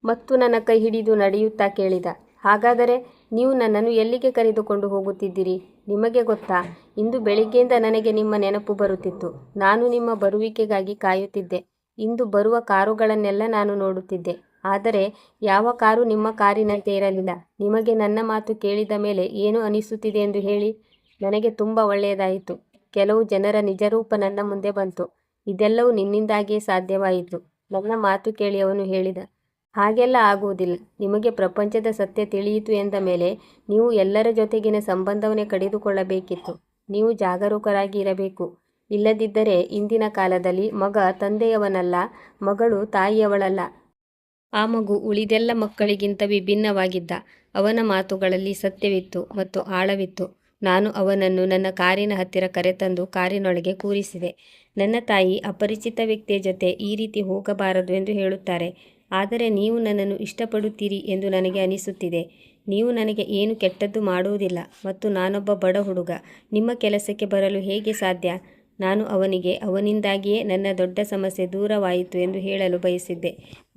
ಮತ್ತು ನನ್ನ ಕೈ ಹಿಡಿದು ನಡೆಯುತ್ತಾ ಕೇಳಿದ, ಹಾಗಾದರೆ ನೀವು ನನ್ನನ್ನು ಎಲ್ಲಿಗೆ ಕರೆದುಕೊಂಡು ಹೋಗುತ್ತಿದ್ದೀರಿ? ನಿಮಗೆ ಗೊತ್ತಾ, ಇಂದು ಬೆಳಿಗ್ಗೆಯಿಂದ ನನಗೆ ನಿಮ್ಮ ನೆನಪು ಬರುತ್ತಿತ್ತು. ನಾನು ನಿಮ್ಮ ಬರುವಿಕೆಗಾಗಿ ಕಾಯುತ್ತಿದ್ದೆ. ಇಂದು ಬರುವ ಕಾರುಗಳನ್ನೆಲ್ಲ ನಾನು ನೋಡುತ್ತಿದ್ದೆ, ಆದರೆ ಯಾವ ಕಾರು ನಿಮ್ಮ ಕಾರಿನಂತೆ ಇರಲಿಲ್ಲ. ನಿಮಗೆ ನನ್ನ ಮಾತು ಕೇಳಿದ ಮೇಲೆ ಏನು ಅನಿಸುತ್ತಿದೆ ಎಂದು ಹೇಳಿ. ನನಗೆ ತುಂಬ ಒಳ್ಳೆಯದಾಯಿತು. ಕೆಲವು ಜನರ ನಿಜರೂಪ ನನ್ನ ಮುಂದೆ ಬಂತು. ಇದೆಲ್ಲವೂ ನಿನ್ನಿಂದಾಗಿಯೇ ಸಾಧ್ಯವಾಯಿತು. ನನ್ನ ಮಾತು ಕೇಳಿ ಅವನು ಹೇಳಿದ, ಹಾಗೆಲ್ಲ ಆಗುವುದಿಲ್ಲ. ನಿಮಗೆ ಪ್ರಪಂಚದ ಸತ್ಯ ತಿಳಿಯಿತು ಎಂದ ಮೇಲೆ ನೀವು ಎಲ್ಲರ ಜೊತೆಗಿನ ಸಂಬಂಧವನ್ನೇ ಕಡಿದುಕೊಳ್ಳಬೇಕಿತ್ತು. ನೀವು ಜಾಗರೂಕರಾಗಿ ಇರಬೇಕು. ಇಲ್ಲದಿದ್ದರೆ ಇಂದಿನ ಕಾಲದಲ್ಲಿ ಮಗ ತಂದೆಯವನಲ್ಲ, ಮಗಳು ತಾಯಿಯವಳಲ್ಲ. ಆ ಮಗು ಉಳಿದೆಲ್ಲ ಮಕ್ಕಳಿಗಿಂತ ವಿಭಿನ್ನವಾಗಿದ್ದ. ಅವನ ಮಾತುಗಳಲ್ಲಿ ಸತ್ಯವಿತ್ತು ಮತ್ತು ಆಳವಿತ್ತು. ನಾನು ಅವನನ್ನು ನನ್ನ ಕಾರಿನ ಹತ್ತಿರ ಕರೆತಂದು ಕಾರಿನೊಳಗೆ ಕೂರಿಸಿದೆ. ನನ್ನ ತಾಯಿ ಅಪರಿಚಿತ ವ್ಯಕ್ತಿಯ ಜೊತೆ ಈ ರೀತಿ ಹೋಗಬಾರದು ಎಂದು ಹೇಳುತ್ತಾರೆ. ಆದರೆ ನೀವು ನನ್ನನ್ನು ಇಷ್ಟಪಡುತ್ತೀರಿ ಎಂದು ನನಗೆ ಅನಿಸುತ್ತಿದೆ. ನೀವು ನನಗೆ ಏನು ಕೆಟ್ಟದ್ದು ಮಾಡುವುದಿಲ್ಲ ಮತ್ತು ನಾನೊಬ್ಬ ಬಡ ಹುಡುಗ. ನಿಮ್ಮ ಕೆಲಸಕ್ಕೆ ಬರಲು ಹೇಗೆ ಸಾಧ್ಯ? ನಾನು ಅವನಿಗೆ ಅವನಿಂದಾಗಿಯೇ ನನ್ನ ದೊಡ್ಡ ಸಮಸ್ಯೆ ದೂರವಾಯಿತು ಎಂದು ಹೇಳಲು ಬಯಸಿದ್ದೆ.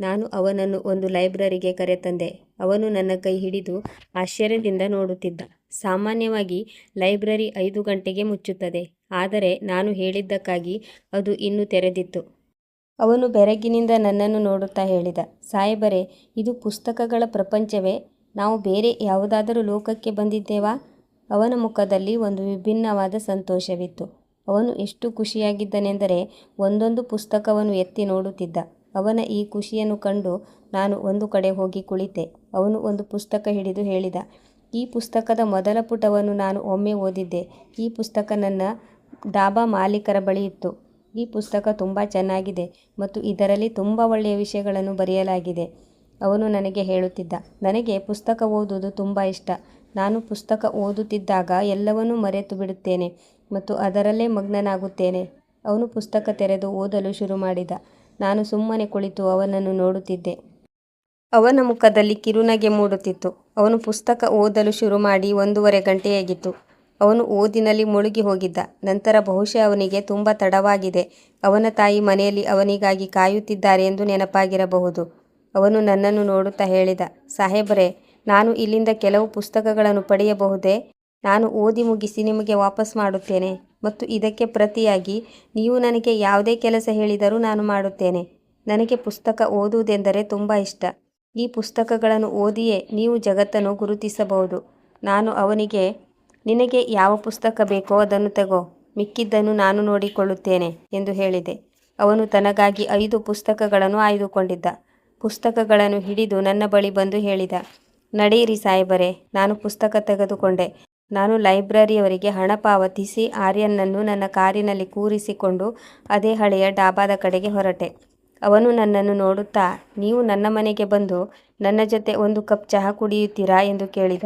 ನಾನು ಅವನನ್ನು ಒಂದು ಲೈಬ್ರರಿಗೆ ಕರೆತಂದೆ. ಅವನು ನನ್ನ ಕೈ ಹಿಡಿದು ಆಶ್ಚರ್ಯದಿಂದ ನೋಡುತ್ತಿದ್ದ. ಸಾಮಾನ್ಯವಾಗಿ ಲೈಬ್ರರಿ 5 ಗಂಟೆಗೆ ಮುಚ್ಚುತ್ತದೆ, ಆದರೆ ನಾನು ಹೇಳಿದ್ದಕ್ಕಾಗಿ ಅದು ಇನ್ನೂ ತೆರೆದಿತ್ತು. ಅವನು ಬೆರಗಿನಿಂದ ನನ್ನನ್ನು ನೋಡುತ್ತಾ ಹೇಳಿದ, ಸಾಹೇಬರೇ, ಇದು ಪುಸ್ತಕಗಳ ಪ್ರಪಂಚವೇ? ನಾವು ಬೇರೆ ಯಾವುದಾದರೂ ಲೋಕಕ್ಕೆ ಬಂದಿದ್ದೇವಾ? ಅವನ ಮುಖದಲ್ಲಿ ಒಂದು ವಿಭಿನ್ನವಾದ ಸಂತೋಷವಿತ್ತು. ಅವನು ಎಷ್ಟು ಖುಷಿಯಾಗಿದ್ದನೆಂದರೆ ಒಂದೊಂದು ಪುಸ್ತಕವನ್ನು ಎತ್ತಿ ನೋಡುತ್ತಿದ್ದ. ಅವನ ಈ ಖುಷಿಯನ್ನು ಕಂಡು ನಾನು ಒಂದು ಕಡೆ ಹೋಗಿ ಕುಳಿತೆ. ಅವನು ಒಂದು ಪುಸ್ತಕ ಹಿಡಿದು ಹೇಳಿದ, ಈ ಪುಸ್ತಕದ ಮೊದಲ ಪುಟವನ್ನು ನಾನು ಒಮ್ಮೆ ಓದಿದ್ದೆ. ಈ ಪುಸ್ತಕ ನನ್ನ ಡಾಬಾ ಮಾಲೀಕರ ಬಳಿ ಇತ್ತು. ಈ ಪುಸ್ತಕ ತುಂಬ ಚೆನ್ನಾಗಿದೆ ಮತ್ತು ಇದರಲ್ಲಿ ತುಂಬ ಒಳ್ಳೆಯ ವಿಷಯಗಳನ್ನು ಬರೆಯಲಾಗಿದೆ. ಅವನು ನನಗೆ ಹೇಳುತ್ತಿದ್ದ, ನನಗೆ ಪುಸ್ತಕ ಓದುವುದು ತುಂಬ ಇಷ್ಟ. ನಾನು ಪುಸ್ತಕ ಓದುತ್ತಿದ್ದಾಗ ಎಲ್ಲವನ್ನೂ ಮರೆತು ಬಿಡುತ್ತೇನೆ ಮತ್ತು ಅದರಲ್ಲೇ ಮಗ್ನನಾಗುತ್ತೇನೆ. ಅವನು ಪುಸ್ತಕ ತೆರೆದು ಓದಲು ಶುರು ಮಾಡಿದ. ನಾನು ಸುಮ್ಮನೆ ಕುಳಿತು ಅವನನ್ನು ನೋಡುತ್ತಿದ್ದೆ. ಅವನ ಮುಖದಲ್ಲಿ ಕಿರುನಗೆ ಮೂಡುತ್ತಿತ್ತು. ಅವನು ಪುಸ್ತಕ ಓದಲು ಶುರು ಮಾಡಿ 1.5 ಗಂಟೆಯಾಗಿತ್ತು. ಅವನು ಓದಿನಲ್ಲಿ ಮುಳುಗಿ ಹೋಗಿದ್ದ. ನಂತರ ಬಹುಶಃ ಅವನಿಗೆ ತುಂಬ ತಡವಾಗಿದೆ. ಅವನ ತಾಯಿ ಮನೆಯಲ್ಲಿ ಅವನಿಗಾಗಿ ಕಾಯುತ್ತಿದ್ದಾರೆ ಎಂದು ನೆನಪಾಗಿರಬಹುದು. ಅವನು ನನ್ನನ್ನು ನೋಡುತ್ತಾ ಹೇಳಿದ, ಸಾಹೇಬರೇ, ನಾನು ಇಲ್ಲಿಂದ ಕೆಲವು ಪುಸ್ತಕಗಳನ್ನು ಪಡೆಯಬಹುದೇ? ನಾನು ಓದಿ ಮುಗಿಸಿ ನಿಮಗೆ ವಾಪಸ್ ಮಾಡುತ್ತೇನೆ ಮತ್ತು ಇದಕ್ಕೆ ಪ್ರತಿಯಾಗಿ ನೀವು ನನಗೆ ಯಾವುದೇ ಕೆಲಸ ಹೇಳಿದರೂ ನಾನು ಮಾಡುತ್ತೇನೆ. ನನಗೆ ಪುಸ್ತಕ ಓದುವುದೆಂದರೆ ತುಂಬ ಇಷ್ಟ. ಈ ಪುಸ್ತಕಗಳನ್ನು ಓದಿಯೇ ನೀವು ಜಗತ್ತನ್ನು ಗುರುತಿಸಬಹುದು. ನಾನು ಅವನಿಗೆ, ನಿನಗೆ ಯಾವ ಪುಸ್ತಕ ಬೇಕೋ ಅದನ್ನು ತಗೋ, ಮಿಕ್ಕಿದ್ದನ್ನು ನಾನು ನೋಡಿಕೊಳ್ಳುತ್ತೇನೆ ಎಂದು ಹೇಳಿದೆ. ಅವನು ತನಗಾಗಿ 5 ಪುಸ್ತಕಗಳನ್ನು ಆಯ್ದುಕೊಂಡಿದ್ದ. ಪುಸ್ತಕಗಳನ್ನು ಹಿಡಿದು ನನ್ನ ಬಳಿ ಬಂದು ಹೇಳಿದ, ನಡೆಯಿರಿ ಸಾಹೇಬರೇ. ನಾನು ಪುಸ್ತಕ ತೆಗೆದುಕೊಂಡೆ. ನಾನು ಲೈಬ್ರರಿಯವರಿಗೆ ಹಣ ಪಾವತಿಸಿ ಆರ್ಯನ್ನನ್ನು ನನ್ನ ಕಾರಿನಲ್ಲಿ ಕೂರಿಸಿಕೊಂಡು ಅದೇ ಹಳೆಯ ಡಾಬಾದ ಕಡೆಗೆ ಹೊರಟೆ. ಅವನು ನನ್ನನ್ನು ನೋಡುತ್ತಾ, ನೀವು ನನ್ನ ಮನೆಗೆ ಬಂದು ನನ್ನ ಜೊತೆ 1 ಕಪ್ ಚಹಾ ಕುಡಿಯುತ್ತೀರಾ ಎಂದು ಕೇಳಿದ.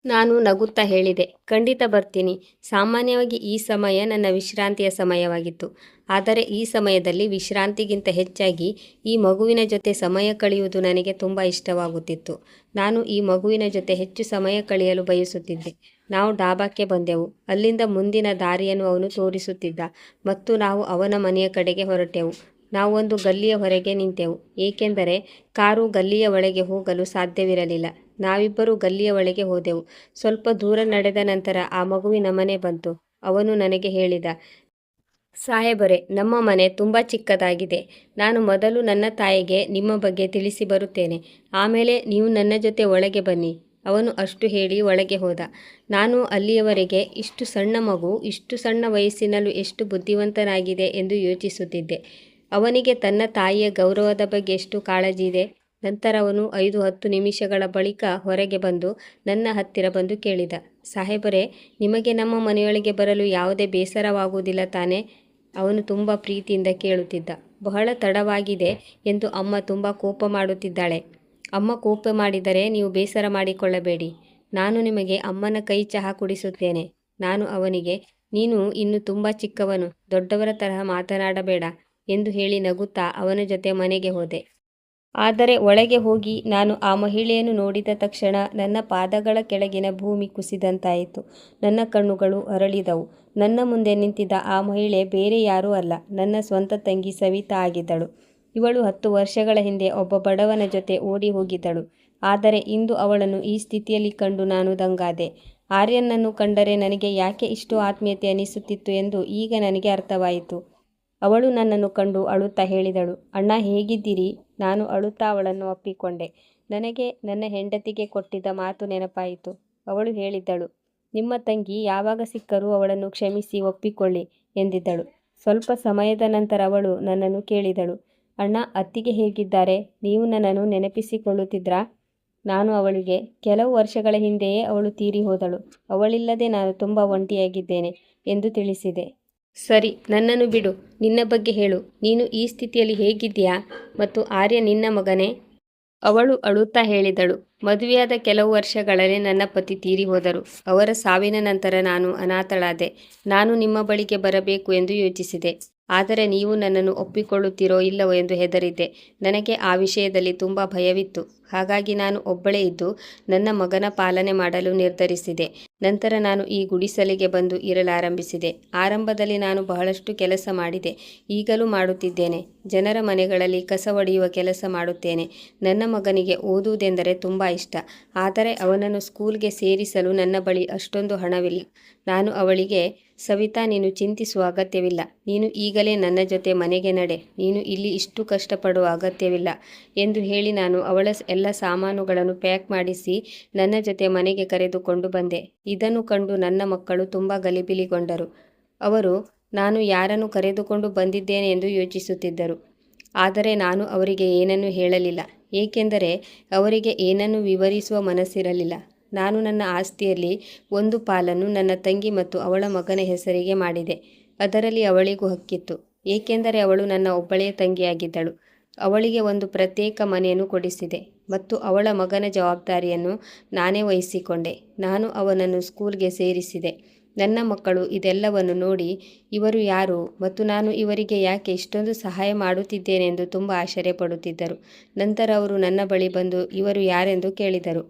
ನಾನು ನಗುತ್ತಾ ಹೇಳಿದೆ, ಖಂಡಿತ ಬರ್ತೀನಿ. ಸಾಮಾನ್ಯವಾಗಿ ಈ ಸಮಯ ನನ್ನ ವಿಶ್ರಾಂತಿಯ ಸಮಯವಾಗಿತ್ತು. ಆದರೆ ಈ ಸಮಯದಲ್ಲಿ ವಿಶ್ರಾಂತಿಗಿಂತ ಹೆಚ್ಚಾಗಿ ಈ ಮಗುವಿನ ಜೊತೆ ಸಮಯ ಕಳೆಯುವುದು ನನಗೆ ತುಂಬ ಇಷ್ಟವಾಗುತ್ತಿತ್ತು. ನಾನು ಈ ಮಗುವಿನ ಜೊತೆ ಹೆಚ್ಚು ಸಮಯ ಕಳೆಯಲು ಬಯಸುತ್ತಿದ್ದೆ. ನಾವು ಡಾಬಾಕ್ಕೆ ಬಂದೆವು. ಅಲ್ಲಿಂದ ಮುಂದಿನ ದಾರಿಯನ್ನು ಅವನು ತೋರಿಸುತ್ತಿದ್ದ ಮತ್ತು ನಾವು ಅವನ ಮನೆಯ ಕಡೆಗೆ ಹೊರಟೆವು. ನಾವು ಒಂದು ಗಲ್ಲಿಯ ಹೊರಗೆ ನಿಂತೆವು, ಏಕೆಂದರೆ ಕಾರು ಗಲ್ಲಿಯ ಒಳಗೆ ಹೋಗಲು ಸಾಧ್ಯವಿರಲಿಲ್ಲ. ನಾವಿಬ್ಬರೂ ಗಲ್ಲಿಯ ಒಳಗೆ ಹೋದೆವು. ಸ್ವಲ್ಪ ದೂರ ನಡೆದ ನಂತರ ಆ ಮಗುವಿನ ಮನೆ ಬಂತು. ಅವನು ನನಗೆ ಹೇಳಿದ, ಸಾಹೇಬರೇ, ನಮ್ಮ ಮನೆ ತುಂಬ ಚಿಕ್ಕದಾಗಿದೆ. ನಾನು ಮೊದಲು ನನ್ನ ತಾಯಿಗೆ ನಿಮ್ಮ ಬಗ್ಗೆ ತಿಳಿಸಿ ಬರುತ್ತೇನೆ. ಆಮೇಲೆ ನೀವು ನನ್ನ ಜೊತೆ ಒಳಗೆ ಬನ್ನಿ. ಅವನು ಅಷ್ಟು ಹೇಳಿ ಒಳಗೆ ಹೋದ. ನಾನು ಅಲ್ಲಿಯವರೆಗೆ ಇಷ್ಟು ಸಣ್ಣ ಮಗು ಇಷ್ಟು ಸಣ್ಣ ವಯಸ್ಸಿನಲ್ಲೂ ಎಷ್ಟು ಬುದ್ಧಿವಂತನಾಗಿದೆ ಎಂದು ಯೋಚಿಸುತ್ತಿದ್ದೆ. ಅವನಿಗೆ ತನ್ನ ತಾಯಿಯ ಗೌರವದ ಬಗ್ಗೆ ಎಷ್ಟು ಕಾಳಜಿ ಇದೆ. ನಂತರ ಅವನು 5-10 ನಿಮಿಷಗಳ ಬಳಿಕ ಹೊರಗೆ ಬಂದು ನನ್ನ ಹತ್ತಿರ ಬಂದು ಕೇಳಿದ, ಸಾಹೇಬರೇ, ನಿಮಗೆ ನಮ್ಮ ಮನೆಯೊಳಗೆ ಬರಲು ಯಾವುದೇ ಬೇಸರವಾಗುವುದಿಲ್ಲ ತಾನೇ? ಅವನು ತುಂಬ ಪ್ರೀತಿಯಿಂದ ಕೇಳುತ್ತಿದ್ದ. ಬಹಳ ತಡವಾಗಿದೆ ಎಂದು ಅಮ್ಮ ತುಂಬ ಕೋಪ ಮಾಡುತ್ತಿದ್ದಾಳೆ. ಅಮ್ಮ ಕೋಪ ಮಾಡಿದರೆ ನೀವು ಬೇಸರ ಮಾಡಿಕೊಳ್ಳಬೇಡಿ. ನಾನು ನಿಮಗೆ ಅಮ್ಮನ ಕೈ ಚಹಾ ಕುಡಿಸುತ್ತೇನೆ. ನಾನು ಅವನಿಗೆ, ನೀನು ಇನ್ನು ತುಂಬ ಚಿಕ್ಕವನು, ದೊಡ್ಡವರ ತರಹ ಮಾತನಾಡಬೇಡ ಎಂದು ಹೇಳಿ ನಗುತ್ತಾ ಅವನ ಜೊತೆ ಮನೆಗೆ ಹೋದೆ. ಆದರೆ ಒಳಗೆ ಹೋಗಿ ನಾನು ಆ ಮಹಿಳೆಯನ್ನು ನೋಡಿದ ತಕ್ಷಣ ನನ್ನ ಪಾದಗಳ ಕೆಳಗಿನ ಭೂಮಿ ಕುಸಿದಂತಾಯಿತು. ನನ್ನ ಕಣ್ಣುಗಳು ಅರಳಿದವು. ನನ್ನ ಮುಂದೆ ನಿಂತಿದ್ದ ಆ ಮಹಿಳೆ ಬೇರೆ ಯಾರೂ ಅಲ್ಲ, ನನ್ನ ಸ್ವಂತ ತಂಗಿ ಸವಿತಾ ಆಗಿದ್ದಳು. ಇವಳು 10 ವರ್ಷಗಳ ಹಿಂದೆ ಒಬ್ಬ ಬಡವನ ಜೊತೆ ಓಡಿ ಹೋಗಿದ್ದಳು. ಆದರೆ ಇಂದು ಅವಳನ್ನು ಈ ಸ್ಥಿತಿಯಲ್ಲಿ ಕಂಡು ನಾನು ದಂಗಾದೆ. ಆರ್ಯನನ್ನು ಕಂಡರೆ ನನಗೆ ಯಾಕೆ ಇಷ್ಟು ಆತ್ಮೀಯತೆ ಅನಿಸುತ್ತಿತ್ತು ಎಂದು ಈಗ ನನಗೆ ಅರ್ಥವಾಯಿತು. ಅವಳು ನನ್ನನ್ನು ಕಂಡು ಅಳುತ್ತಾ ಹೇಳಿದಳು, ಅಣ್ಣ ಹೇಗಿದ್ದೀರಿ? ನಾನು ಅಳುತ್ತಾ ಅವಳನ್ನು ಅಪ್ಪಿಕೊಂಡೆ. ನನಗೆ ನನ್ನ ಹೆಂಡತಿಗೆ ಕೊಟ್ಟಿದ್ದ ಮಾತು ನೆನಪಾಯಿತು. ಅವಳು ಹೇಳಿದ್ದಳು, ನಿಮ್ಮ ತಂಗಿ ಯಾವಾಗ ಸಿಕ್ಕರೂ ಅವಳನ್ನು ಕ್ಷಮಿಸಿ ಒಪ್ಪಿಕೊಳ್ಳಿ ಎಂದಿದ್ದಳು. ಸ್ವಲ್ಪ ಸಮಯದ ನಂತರ ಅವಳು ನನ್ನನ್ನು ಕೇಳಿದಳು, ಅಣ್ಣ, ಅತ್ತಿಗೆ ಹೇಗಿದ್ದಾರೆ? ನೀವು ನನ್ನನ್ನು ನೆನಪಿಸಿಕೊಳ್ಳುತ್ತಿದ್ರಾ? ನಾನು ಅವಳಿಗೆ, ಕೆಲವು ವರ್ಷಗಳ ಹಿಂದೆಯೇ ಅವಳು ತೀರಿ ಹೋದಳು. ಅವಳಿಲ್ಲದೆ ನಾನು ತುಂಬ ಒಂಟಿಯಾಗಿದ್ದೇನೆ ಎಂದು ತಿಳಿಸಿದೆ. ಸರಿ, ನನ್ನನ್ನು ಬಿಡು. ನಿನ್ನ ಬಗ್ಗೆ ಹೇಳು. ನೀನು ಈ ಸ್ಥಿತಿಯಲ್ಲಿ ಹೇಗಿದ್ದೀಯಾ? ಮತ್ತು ಆರ್ಯ ನಿನ್ನ ಮಗನೇ? ಅವಳು ಅಳುತ್ತಾ ಹೇಳಿದಳು, ಮದುವೆಯಾದ ಕೆಲವು ವರ್ಷಗಳಲ್ಲೇ ನನ್ನ ಪತಿ ತೀರಿ ಹೋದರು. ಅವರ ಸಾವಿನ ನಂತರ ನಾನು ಅನಾಥಳಾದೆ. ನಾನು ನಿಮ್ಮ ಬಳಿಗೆ ಬರಬೇಕು ಎಂದು ಯೋಚಿಸಿದೆ. ಆದರೆ ನೀವು ನನ್ನನ್ನು ಒಪ್ಪಿಕೊಳ್ಳುತ್ತೀರೋ ಇಲ್ಲವೋ ಎಂದು ಹೆದರಿದ್ದೆ. ನನಗೆ ಆ ವಿಷಯದಲ್ಲಿ ತುಂಬ ಭಯವಿತ್ತು. ಹಾಗಾಗಿ ನಾನು ಒಬ್ಬಳೇ ಇದ್ದು ನನ್ನ ಮಗನ ಪಾಲನೆ ಮಾಡಲು ನಿರ್ಧರಿಸಿದೆ. ನಂತರ ನಾನು ಈ ಗುಡಿಸಲಿಗೆ ಬಂದು ಇರಲಾರಂಭಿಸಿದೆ. ಆರಂಭದಲ್ಲಿ ನಾನು ಬಹಳಷ್ಟು ಕೆಲಸ ಮಾಡಿದೆ. ಈಗಲೂ ಮಾಡುತ್ತಿದ್ದೇನೆ. ಜನರ ಮನೆಗಳಲ್ಲಿ ಕಸ ಹೊಡೆಯುವ ಕೆಲಸ ಮಾಡುತ್ತೇನೆ. ನನ್ನ ಮಗನಿಗೆ ಓದುವುದೆಂದರೆ ತುಂಬ ಇಷ್ಟ. ಆದರೆ ಅವನನ್ನು ಸ್ಕೂಲ್ಗೆ ಸೇರಿಸಲು ನನ್ನ ಬಳಿ ಅಷ್ಟೊಂದು ಹಣವಿಲ್ಲ. ನಾನು ಅವಳಿಗೆ, ಸವಿತಾ, ನೀನು ಚಿಂತಿಸುವ ಅಗತ್ಯವಿಲ್ಲ. ನೀನು ಈಗಲೇ ನನ್ನ ಜೊತೆ ಮನೆಗೆ ನಡೆ. ನೀನು ಇಲ್ಲಿ ಇಷ್ಟು ಕಷ್ಟಪಡುವ ಅಗತ್ಯವಿಲ್ಲ ಎಂದು ಹೇಳಿ ನಾನು ಅವಳ ಎಲ್ಲ ಸಾಮಾನುಗಳನ್ನು ಪ್ಯಾಕ್ ಮಾಡಿಸಿ ನನ್ನ ಜೊತೆ ಮನೆಗೆ ಕರೆದುಕೊಂಡು ಬಂದೆ. ಇದನ್ನು ಕಂಡು ನನ್ನ ಮಕ್ಕಳು ತುಂಬ ಗಲಿಬಿಲಿಗೊಂಡರು. ಅವರು ನಾನು ಯಾರನ್ನು ಕರೆದುಕೊಂಡು ಬಂದಿದ್ದೇನೆ ಎಂದು ಯೋಚಿಸುತ್ತಿದ್ದರು. ಆದರೆ ನಾನು ಅವರಿಗೆ ಏನನ್ನೂ ಹೇಳಲಿಲ್ಲ, ಏಕೆಂದರೆ ಅವರಿಗೆ ಏನನ್ನೂ ವಿವರಿಸುವ ಮನಸ್ಸಿರಲಿಲ್ಲ. ನಾನು ನನ್ನ ಆಸ್ತಿಯಲ್ಲಿ ಒಂದು ಪಾಲನ್ನು ನನ್ನ ತಂಗಿ ಮತ್ತು ಅವಳ ಮಗನ ಹೆಸರಿಗೆ ಮಾಡಿದೆ. ಅದರಲ್ಲಿ ಅವಳಿಗೂ ಹಕ್ಕಿತ್ತು, ಏಕೆಂದರೆ ಅವಳು ನನ್ನ ಒಬ್ಬಳೇ ತಂಗಿಯಾಗಿದ್ದಳು. ಅವಳಿಗೆ ಒಂದು ಪ್ರತ್ಯೇಕ ಮನೆಯನ್ನು ಕೊಡಿಸಿದೆ ಮತ್ತು ಅವಳ ಮಗನ ಜವಾಬ್ದಾರಿಯನ್ನು ನಾನೇ ವಹಿಸಿಕೊಂಡೆ. ನಾನು ಅವನನ್ನು ಸ್ಕೂಲ್ಗೆ ಸೇರಿಸಿದೆ. ನನ್ನ ಮಕ್ಕಳು ಇದೆಲ್ಲವನ್ನು ನೋಡಿ, ಇವರು ಯಾರು ಮತ್ತು ನಾನು ಇವರಿಗೆ ಯಾಕೆ ಇಷ್ಟೊಂದು ಸಹಾಯ ಮಾಡುತ್ತಿದ್ದೇನೆಂದು ತುಂಬ ಆಶ್ಚರ್ಯಪಡುತ್ತಿದ್ದರು. ನಂತರ ಅವರು ನನ್ನ ಬಳಿ ಬಂದು ಇವರು ಯಾರೆಂದು ಕೇಳಿದರು.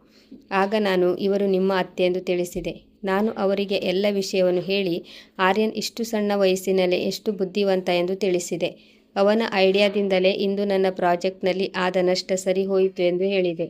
ಆಗ ನಾನು, ಇವರು ನಿಮ್ಮ ಅತ್ತೆ ಎಂದು ತಿಳಿಸಿದೆ. ನಾನು ಅವರಿಗೆ ಎಲ್ಲ ವಿಷಯವನ್ನು ಹೇಳಿ, ಆರ್ಯನ್ ಇಷ್ಟು ಸಣ್ಣ ವಯಸ್ಸಿನಲ್ಲೇ ಎಷ್ಟು ಬುದ್ಧಿವಂತ ಎಂದು ತಿಳಿಸಿದೆ. ಅವನ ಐಡಿಯಾದಿಂದಲೇ ಇಂದು ನನ್ನ ಪ್ರಾಜೆಕ್ಟ್ನಲ್ಲಿ ಆದ ನಷ್ಟ ಸರಿ ಹೋಯಿತು ಎಂದು ಹೇಳಿದೆ.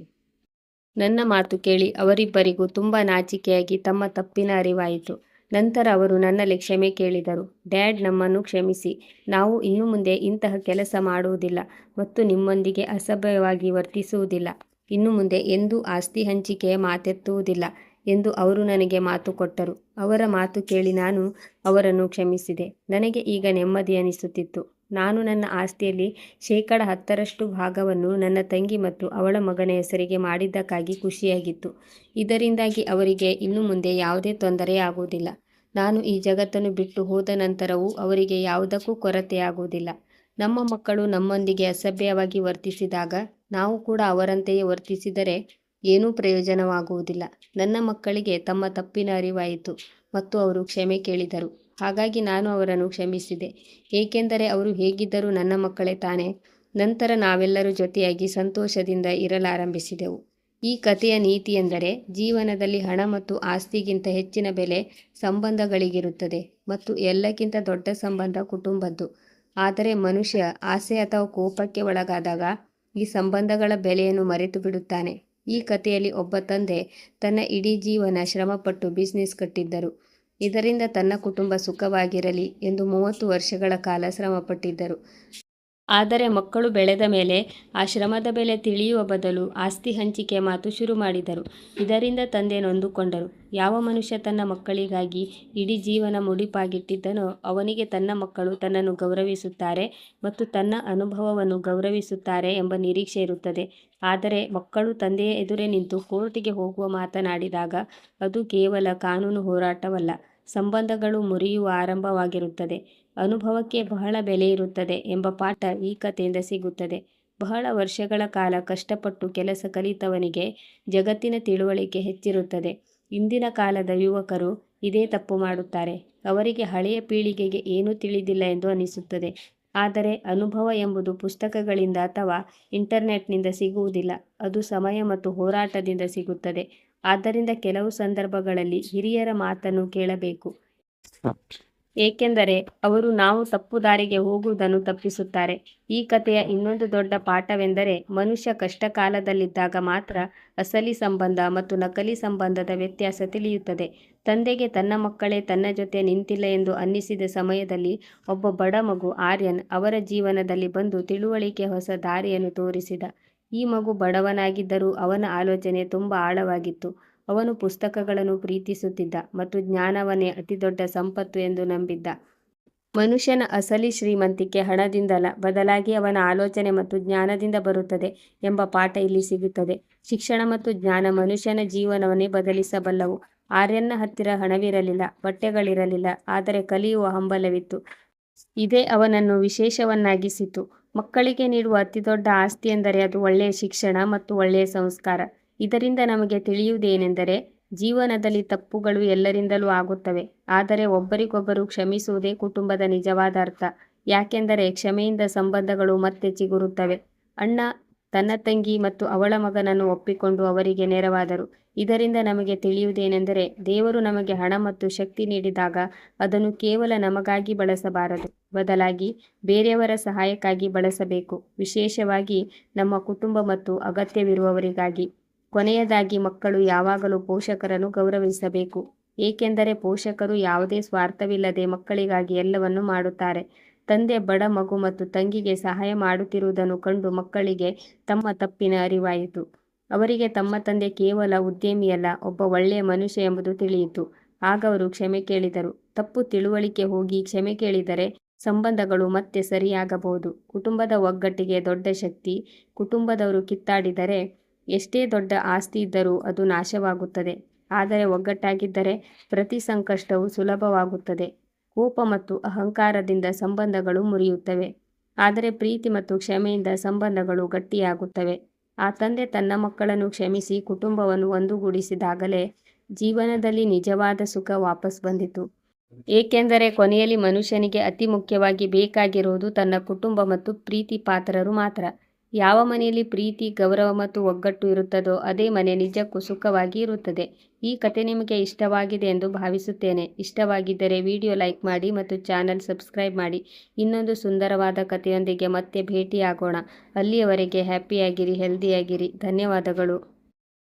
ನನ್ನ ಮಾತು ಕೇಳಿ ಅವರಿಬ್ಬರಿಗೂ ತುಂಬ ನಾಚಿಕೆಯಾಗಿ ತಮ್ಮ ತಪ್ಪಿನ ಅರಿವಾಯಿತು. ನಂತರ ಅವರು ನನ್ನಲ್ಲಿ ಕ್ಷಮೆ ಕೇಳಿದರು. ಡ್ಯಾಡ್, ನಮ್ಮನ್ನು ಕ್ಷಮಿಸಿ. ನಾವು ಇನ್ನು ಮುಂದೆ ಇಂತಹ ಕೆಲಸ ಮಾಡುವುದಿಲ್ಲ ಮತ್ತು ನಿಮ್ಮೊಂದಿಗೆ ಅಸಭ್ಯವಾಗಿ ವರ್ತಿಸುವುದಿಲ್ಲ. ಇನ್ನು ಮುಂದೆ ಎಂದೂ ಆಸ್ತಿ ಹಂಚಿಕೆಯ ಮಾತೆತ್ತುವುದಿಲ್ಲ ಎಂದು ಅವರು ನನಗೆ ಮಾತು ಕೊಟ್ಟರು. ಅವರ ಮಾತು ಕೇಳಿ ನಾನು ಅವರನ್ನು ಕ್ಷಮಿಸಿದೆ. ನನಗೆ ಈಗ ನೆಮ್ಮದಿ ಅನಿಸುತ್ತಿತ್ತು. ನಾನು ನನ್ನ ಆಸ್ತಿಯಲ್ಲಿ 10% ಭಾಗವನ್ನು ನನ್ನ ತಂಗಿ ಮತ್ತು ಅವಳ ಮಗನ ಹೆಸರಿಗೆ ಮಾಡಿದ್ದಕ್ಕಾಗಿ ಖುಷಿಯಾಗಿತ್ತು. ಇದರಿಂದಾಗಿ ಅವರಿಗೆ ಇನ್ನು ಮುಂದೆ ಯಾವುದೇ ತೊಂದರೆಯಾಗುವುದಿಲ್ಲ. ನಾನು ಈ ಜಗತ್ತನ್ನು ಬಿಟ್ಟು ಹೋದ ನಂತರವೂ ಅವರಿಗೆ ಯಾವುದಕ್ಕೂ ಕೊರತೆಯಾಗುವುದಿಲ್ಲ. ನಮ್ಮ ಮಕ್ಕಳು ನಮ್ಮೊಂದಿಗೆ ಅಸಭ್ಯವಾಗಿ ವರ್ತಿಸಿದಾಗ ನಾವು ಕೂಡ ಅವರಂತೆಯೇ ವರ್ತಿಸಿದರೆ ಏನೂ ಪ್ರಯೋಜನವಾಗುವುದಿಲ್ಲ. ನನ್ನ ಮಕ್ಕಳಿಗೆ ತಮ್ಮ ತಪ್ಪಿನ ಅರಿವಾಯಿತು ಮತ್ತು ಅವರು ಕ್ಷಮೆ ಕೇಳಿದರು. ಹಾಗಾಗಿ ನಾನು ಅವರನ್ನು ಕ್ಷಮಿಸಿದೆ, ಏಕೆಂದರೆ ಅವರು ಹೇಗಿದ್ದರೂ ನನ್ನ ಮಕ್ಕಳೇ ತಾನೇ. ನಂತರ ನಾವೆಲ್ಲರೂ ಜೊತೆಯಾಗಿ ಸಂತೋಷದಿಂದ ಇರಲಾರಂಭಿಸಿದೆವು. ಈ ಕಥೆಯ ನೀತಿಯೆಂದರೆ, ಜೀವನದಲ್ಲಿ ಹಣ ಮತ್ತು ಆಸ್ತಿಗಿಂತ ಹೆಚ್ಚಿನ ಬೆಲೆ ಸಂಬಂಧಗಳಿಗಿರುತ್ತದೆ ಮತ್ತು ಎಲ್ಲಕ್ಕಿಂತ ದೊಡ್ಡ ಸಂಬಂಧ ಕುಟುಂಬದ್ದು. ಆದರೆ ಮನುಷ್ಯ ಆಸೆ ಅಥವಾ ಕೋಪಕ್ಕೆ ಒಳಗಾದಾಗ ಈ ಸಂಬಂಧಗಳ ಬೆಲೆಯನ್ನು ಮರೆತು ಬಿಡುತ್ತಾನೆ. ಈ ಕಥೆಯಲ್ಲಿ ಒಬ್ಬ ತಂದೆ ತನ್ನ ಇಡೀ ಜೀವನ ಶ್ರಮಪಟ್ಟು ಬಿಸ್ನೆಸ್ ಕಟ್ಟಿದ್ದರು. ಇದರಿಂದ ತನ್ನ ಕುಟುಂಬ ಸುಖವಾಗಿರಲಿ ಎಂದು 30 ವರ್ಷಗಳ ಕಾಲ ಶ್ರಮಪಟ್ಟಿದ್ದರು. ಆದರೆ ಮಕ್ಕಳು ಬೆಳೆದ ಮೇಲೆ ಆ ಶ್ರಮದ ಬೆಲೆ ತಿಳಿಯುವ ಬದಲು ಆಸ್ತಿ ಹಂಚಿಕೆಯ ಮಾತು ಶುರು ಮಾಡಿದರು. ಇದರಿಂದ ತಂದೆ ನೊಂದುಕೊಂಡರು. ಯಾವ ಮನುಷ್ಯ ತನ್ನ ಮಕ್ಕಳಿಗಾಗಿ ಇಡೀ ಜೀವನ ಮುಡಿಪಾಗಿಟ್ಟಿದ್ದನೋ ಅವನಿಗೆ ತನ್ನ ಮಕ್ಕಳು ತನ್ನನ್ನು ಗೌರವಿಸುತ್ತಾರೆ ಮತ್ತು ತನ್ನ ಅನುಭವವನ್ನು ಗೌರವಿಸುತ್ತಾರೆ ಎಂಬ ನಿರೀಕ್ಷೆ ಇರುತ್ತದೆ. ಆದರೆ ಮಕ್ಕಳು ತಂದೆಯ ಎದುರೇ ನಿಂತು ಕೋರ್ಟಿಗೆ ಹೋಗುವ ಮಾತನಾಡಿದಾಗ ಅದು ಕೇವಲ ಕಾನೂನು ಹೋರಾಟವಲ್ಲ, ಸಂಬಂಧಗಳು ಮುರಿಯುವ ಆರಂಭವಾಗಿರುತ್ತದೆ. ಅನುಭವಕ್ಕೆ ಬಹಳ ಬೆಲೆ ಇರುತ್ತದೆ ಎಂಬ ಪಾಠ ಈ ಕಥೆಯಿಂದ ಸಿಗುತ್ತದೆ. ಬಹಳ ವರ್ಷಗಳ ಕಾಲ ಕಷ್ಟಪಟ್ಟು ಕೆಲಸ ಕಲಿತವನಿಗೆ ಜಗತ್ತಿನ ತಿಳುವಳಿಕೆ ಹೆಚ್ಚಿರುತ್ತದೆ. ಇಂದಿನ ಕಾಲದ ಯುವಕರು ಇದೇ ತಪ್ಪು ಮಾಡುತ್ತಾರೆ. ಅವರಿಗೆ ಹಳೆಯ ಪೀಳಿಗೆಗೆ ಏನೂ ತಿಳಿದಿಲ್ಲ ಎಂದು ಅನಿಸುತ್ತದೆ. ಆದರೆ ಅನುಭವ ಎಂಬುದು ಪುಸ್ತಕಗಳಿಂದ ಅಥವಾ ಇಂಟರ್ನೆಟ್ನಿಂದ ಸಿಗುವುದಿಲ್ಲ, ಅದು ಸಮಯ ಮತ್ತು ಹೋರಾಟದಿಂದ ಸಿಗುತ್ತದೆ. ಆದ್ದರಿಂದ ಕೆಲವು ಸಂದರ್ಭಗಳಲ್ಲಿ ಹಿರಿಯರ ಮಾತನ್ನು ಕೇಳಬೇಕು, ಏಕೆಂದರೆ ಅವರು ನಾವು ತಪ್ಪು ದಾರಿಗೆ ಹೋಗುವುದನ್ನು ತಪ್ಪಿಸುತ್ತಾರೆ. ಈ ಕಥೆಯ ಇನ್ನೊಂದು ದೊಡ್ಡ ಪಾಠವೆಂದರೆ, ಮನುಷ್ಯ ಕಷ್ಟಕಾಲದಲ್ಲಿದ್ದಾಗ ಮಾತ್ರ ಅಸಲಿ ಸಂಬಂಧ ಮತ್ತು ನಕಲಿ ಸಂಬಂಧದ ವ್ಯತ್ಯಾಸ ತಿಳಿಯುತ್ತದೆ. ತಂದೆಗೆ ತನ್ನ ಮಕ್ಕಳೇ ತನ್ನ ಜೊತೆ ನಿಂತಿಲ್ಲ ಎಂದು ಅನ್ನಿಸಿದ ಸಮಯದಲ್ಲಿ ಒಬ್ಬ ಬಡ ಮಗು ಆರ್ಯನ್ ಅವರ ಜೀವನದಲ್ಲಿ ಬಂದು ತಿಳುವಳಿಕೆಯ ಹೊಸ ದಾರಿಯನ್ನು ತೋರಿಸಿದ. ಈ ಮಗು ಬಡವನಾಗಿದ್ದರೂ ಅವನ ಆಲೋಚನೆ ತುಂಬ ಆಳವಾಗಿತ್ತು. ಅವನು ಪುಸ್ತಕಗಳನ್ನು ಪ್ರೀತಿಸುತ್ತಿದ್ದ ಮತ್ತು ಜ್ಞಾನವನ್ನೇ ಅತಿದೊಡ್ಡ ಸಂಪತ್ತು ಎಂದು ನಂಬಿದ್ದ. ಮನುಷ್ಯನ ಅಸಲಿ ಶ್ರೀಮಂತಿಕೆ ಹಣದಿಂದಲ್ಲ, ಬದಲಾಗಿ ಅವನ ಆಲೋಚನೆ ಮತ್ತು ಜ್ಞಾನದಿಂದ ಬರುತ್ತದೆ ಎಂಬ ಪಾಠ ಇಲ್ಲಿ ಸಿಗುತ್ತದೆ. ಶಿಕ್ಷಣ ಮತ್ತು ಜ್ಞಾನ ಮನುಷ್ಯನ ಜೀವನವನ್ನೇ ಬದಲಿಸಬಲ್ಲವು. ಆರ್ಯನ ಹತ್ತಿರ ಹಣವಿರಲಿಲ್ಲ, ಬಟ್ಟೆಗಳಿರಲಿಲ್ಲ, ಆದರೆ ಕಲಿಯುವ ಹಂಬಲವಿತ್ತು. ಇದೇ ಅವನನ್ನು ವಿಶೇಷವನ್ನಾಗಿಸಿತು. ಮಕ್ಕಳಿಗೆ ನೀಡುವ ಅತಿದೊಡ್ಡ ಆಸ್ತಿ ಎಂದರೆ ಅದು ಒಳ್ಳೆಯ ಶಿಕ್ಷಣ ಮತ್ತು ಒಳ್ಳೆಯ ಸಂಸ್ಕಾರ. ಇದರಿಂದ ನಮಗೆ ತಿಳಿಯುವುದೇನೆಂದರೆ, ಜೀವನದಲ್ಲಿ ತಪ್ಪುಗಳು ಎಲ್ಲರಿಂದಲೂ ಆಗುತ್ತವೆ, ಆದರೆ ಒಬ್ಬರಿಗೊಬ್ಬರು ಕ್ಷಮಿಸುವುದೇ ಕುಟುಂಬದ ನಿಜವಾದ ಅರ್ಥ. ಯಾಕೆಂದರೆ ಕ್ಷಮೆಯಿಂದ ಸಂಬಂಧಗಳು ಮತ್ತೆ ಚಿಗುರುತ್ತವೆ. ಅಣ್ಣ ತನ್ನ ತಂಗಿ ಮತ್ತು ಅವಳ ಮಗನನ್ನು ಒಪ್ಪಿಕೊಂಡು ಅವರಿಗೆ ನೆರವಾದರು. ಇದರಿಂದ ನಮಗೆ ತಿಳಿಯುವುದೇನೆಂದರೆ, ದೇವರು ನಮಗೆ ಹಣ ಮತ್ತು ಶಕ್ತಿ ನೀಡಿದಾಗ ಅದನ್ನು ಕೇವಲ ನಮಗಾಗಿ ಬಳಸಬಾರದು, ಬದಲಾಗಿ ಬೇರೆಯವರ ಸಹಾಯಕ್ಕಾಗಿ ಬಳಸಬೇಕು, ವಿಶೇಷವಾಗಿ ನಮ್ಮ ಕುಟುಂಬ ಮತ್ತು ಅಗತ್ಯವಿರುವವರಿಗಾಗಿ. ಕೊನೆಯದಾಗಿ, ಮಕ್ಕಳು ಯಾವಾಗಲೂ ಪೋಷಕರನ್ನು ಗೌರವಿಸಬೇಕು, ಏಕೆಂದರೆ ಪೋಷಕರು ಯಾವುದೇ ಸ್ವಾರ್ಥವಿಲ್ಲದೆ ಮಕ್ಕಳಿಗಾಗಿ ಎಲ್ಲವನ್ನೂ ಮಾಡುತ್ತಾರೆ. ತಂದೆ ಬಡ ಮಗು ಮತ್ತು ತಂಗಿಗೆ ಸಹಾಯ ಮಾಡುತ್ತಿರುವುದನ್ನು ಕಂಡು ಮಕ್ಕಳಿಗೆ ತಮ್ಮ ತಪ್ಪಿನ ಅರಿವಾಯಿತು. ಅವರಿಗೆ ತಮ್ಮ ತಂದೆ ಕೇವಲ ಉದ್ಯಮಿಯಲ್ಲ, ಒಬ್ಬ ಒಳ್ಳೆಯ ಮನುಷ್ಯ ಎಂಬುದು ತಿಳಿಯಿತು. ಆಗ ಅವರು ಕ್ಷಮೆ ಕೇಳಿದರು. ತಪ್ಪು ತಿಳುವಳಿಕೆ ಹೋಗಿ ಕ್ಷಮೆ ಕೇಳಿದರೆ ಸಂಬಂಧಗಳು ಮತ್ತೆ ಸರಿಯಾಗಬಹುದು. ಕುಟುಂಬದ ಒಗ್ಗಟ್ಟಿಗೆ ದೊಡ್ಡ ಶಕ್ತಿ. ಕುಟುಂಬದವರು ಕಿತ್ತಾಡಿದರೆ ಎಷ್ಟೇ ದೊಡ್ಡ ಆಸ್ತಿ ಇದ್ದರೂ ಅದು ನಾಶವಾಗುತ್ತದೆ, ಆದರೆ ಒಗ್ಗಟ್ಟಾಗಿದ್ದರೆ ಪ್ರತಿ ಸಂಕಷ್ಟವೂ ಸುಲಭವಾಗುತ್ತದೆ. ಕೋಪ ಮತ್ತು ಅಹಂಕಾರದಿಂದ ಸಂಬಂಧಗಳು ಮುರಿಯುತ್ತವೆ, ಆದರೆ ಪ್ರೀತಿ ಮತ್ತು ಕ್ಷಮೆಯಿಂದ ಸಂಬಂಧಗಳು ಗಟ್ಟಿಯಾಗುತ್ತವೆ. ಆ ತಂದೆ ತನ್ನ ಮಕ್ಕಳನ್ನು ಕ್ಷಮಿಸಿ ಕುಟುಂಬವನ್ನು ಒಂದುಗೂಡಿಸಿದಾಗಲೇ ಜೀವನದಲ್ಲಿ ನಿಜವಾದ ಸುಖ ವಾಪಸ್ ಬಂದಿತು. ಏಕೆಂದರೆ ಕೊನೆಯಲ್ಲಿ ಮನುಷ್ಯನಿಗೆ ಅತಿ ಮುಖ್ಯವಾಗಿ ಬೇಕಾಗಿರುವುದು ತನ್ನ ಕುಟುಂಬ ಮತ್ತು ಪ್ರೀತಿ ಪಾತ್ರರು ಮಾತ್ರ. ಯಾವ ಮನೆಯಲ್ಲಿ ಪ್ರೀತಿ, ಗೌರವ ಮತ್ತು ಒಗ್ಗಟ್ಟು ಇರುತ್ತದೋ ಅದೇ ಮನೆ ನಿಜಕ್ಕೂ ಸುಖವಾಗಿ ಇರುತ್ತದೆ. ಈ ಕತೆ ನಿಮಗೆ ಇಷ್ಟವಾಗಿದೆ ಎಂದು ಭಾವಿಸುತ್ತೇನೆ. ಇಷ್ಟವಾಗಿದ್ದರೆ ವಿಡಿಯೋ ಲೈಕ್ ಮಾಡಿ ಮತ್ತು ಚಾನಲ್ ಸಬ್ಸ್ಕ್ರೈಬ್ ಮಾಡಿ. ಇನ್ನೊಂದು ಸುಂದರವಾದ ಕಥೆಯೊಂದಿಗೆ ಮತ್ತೆ ಭೇಟಿಯಾಗೋಣ. ಅಲ್ಲಿಯವರೆಗೆ ಹ್ಯಾಪಿಯಾಗಿರಿ, ಹೆಲ್ದಿಯಾಗಿರಿ. ಧನ್ಯವಾದಗಳು.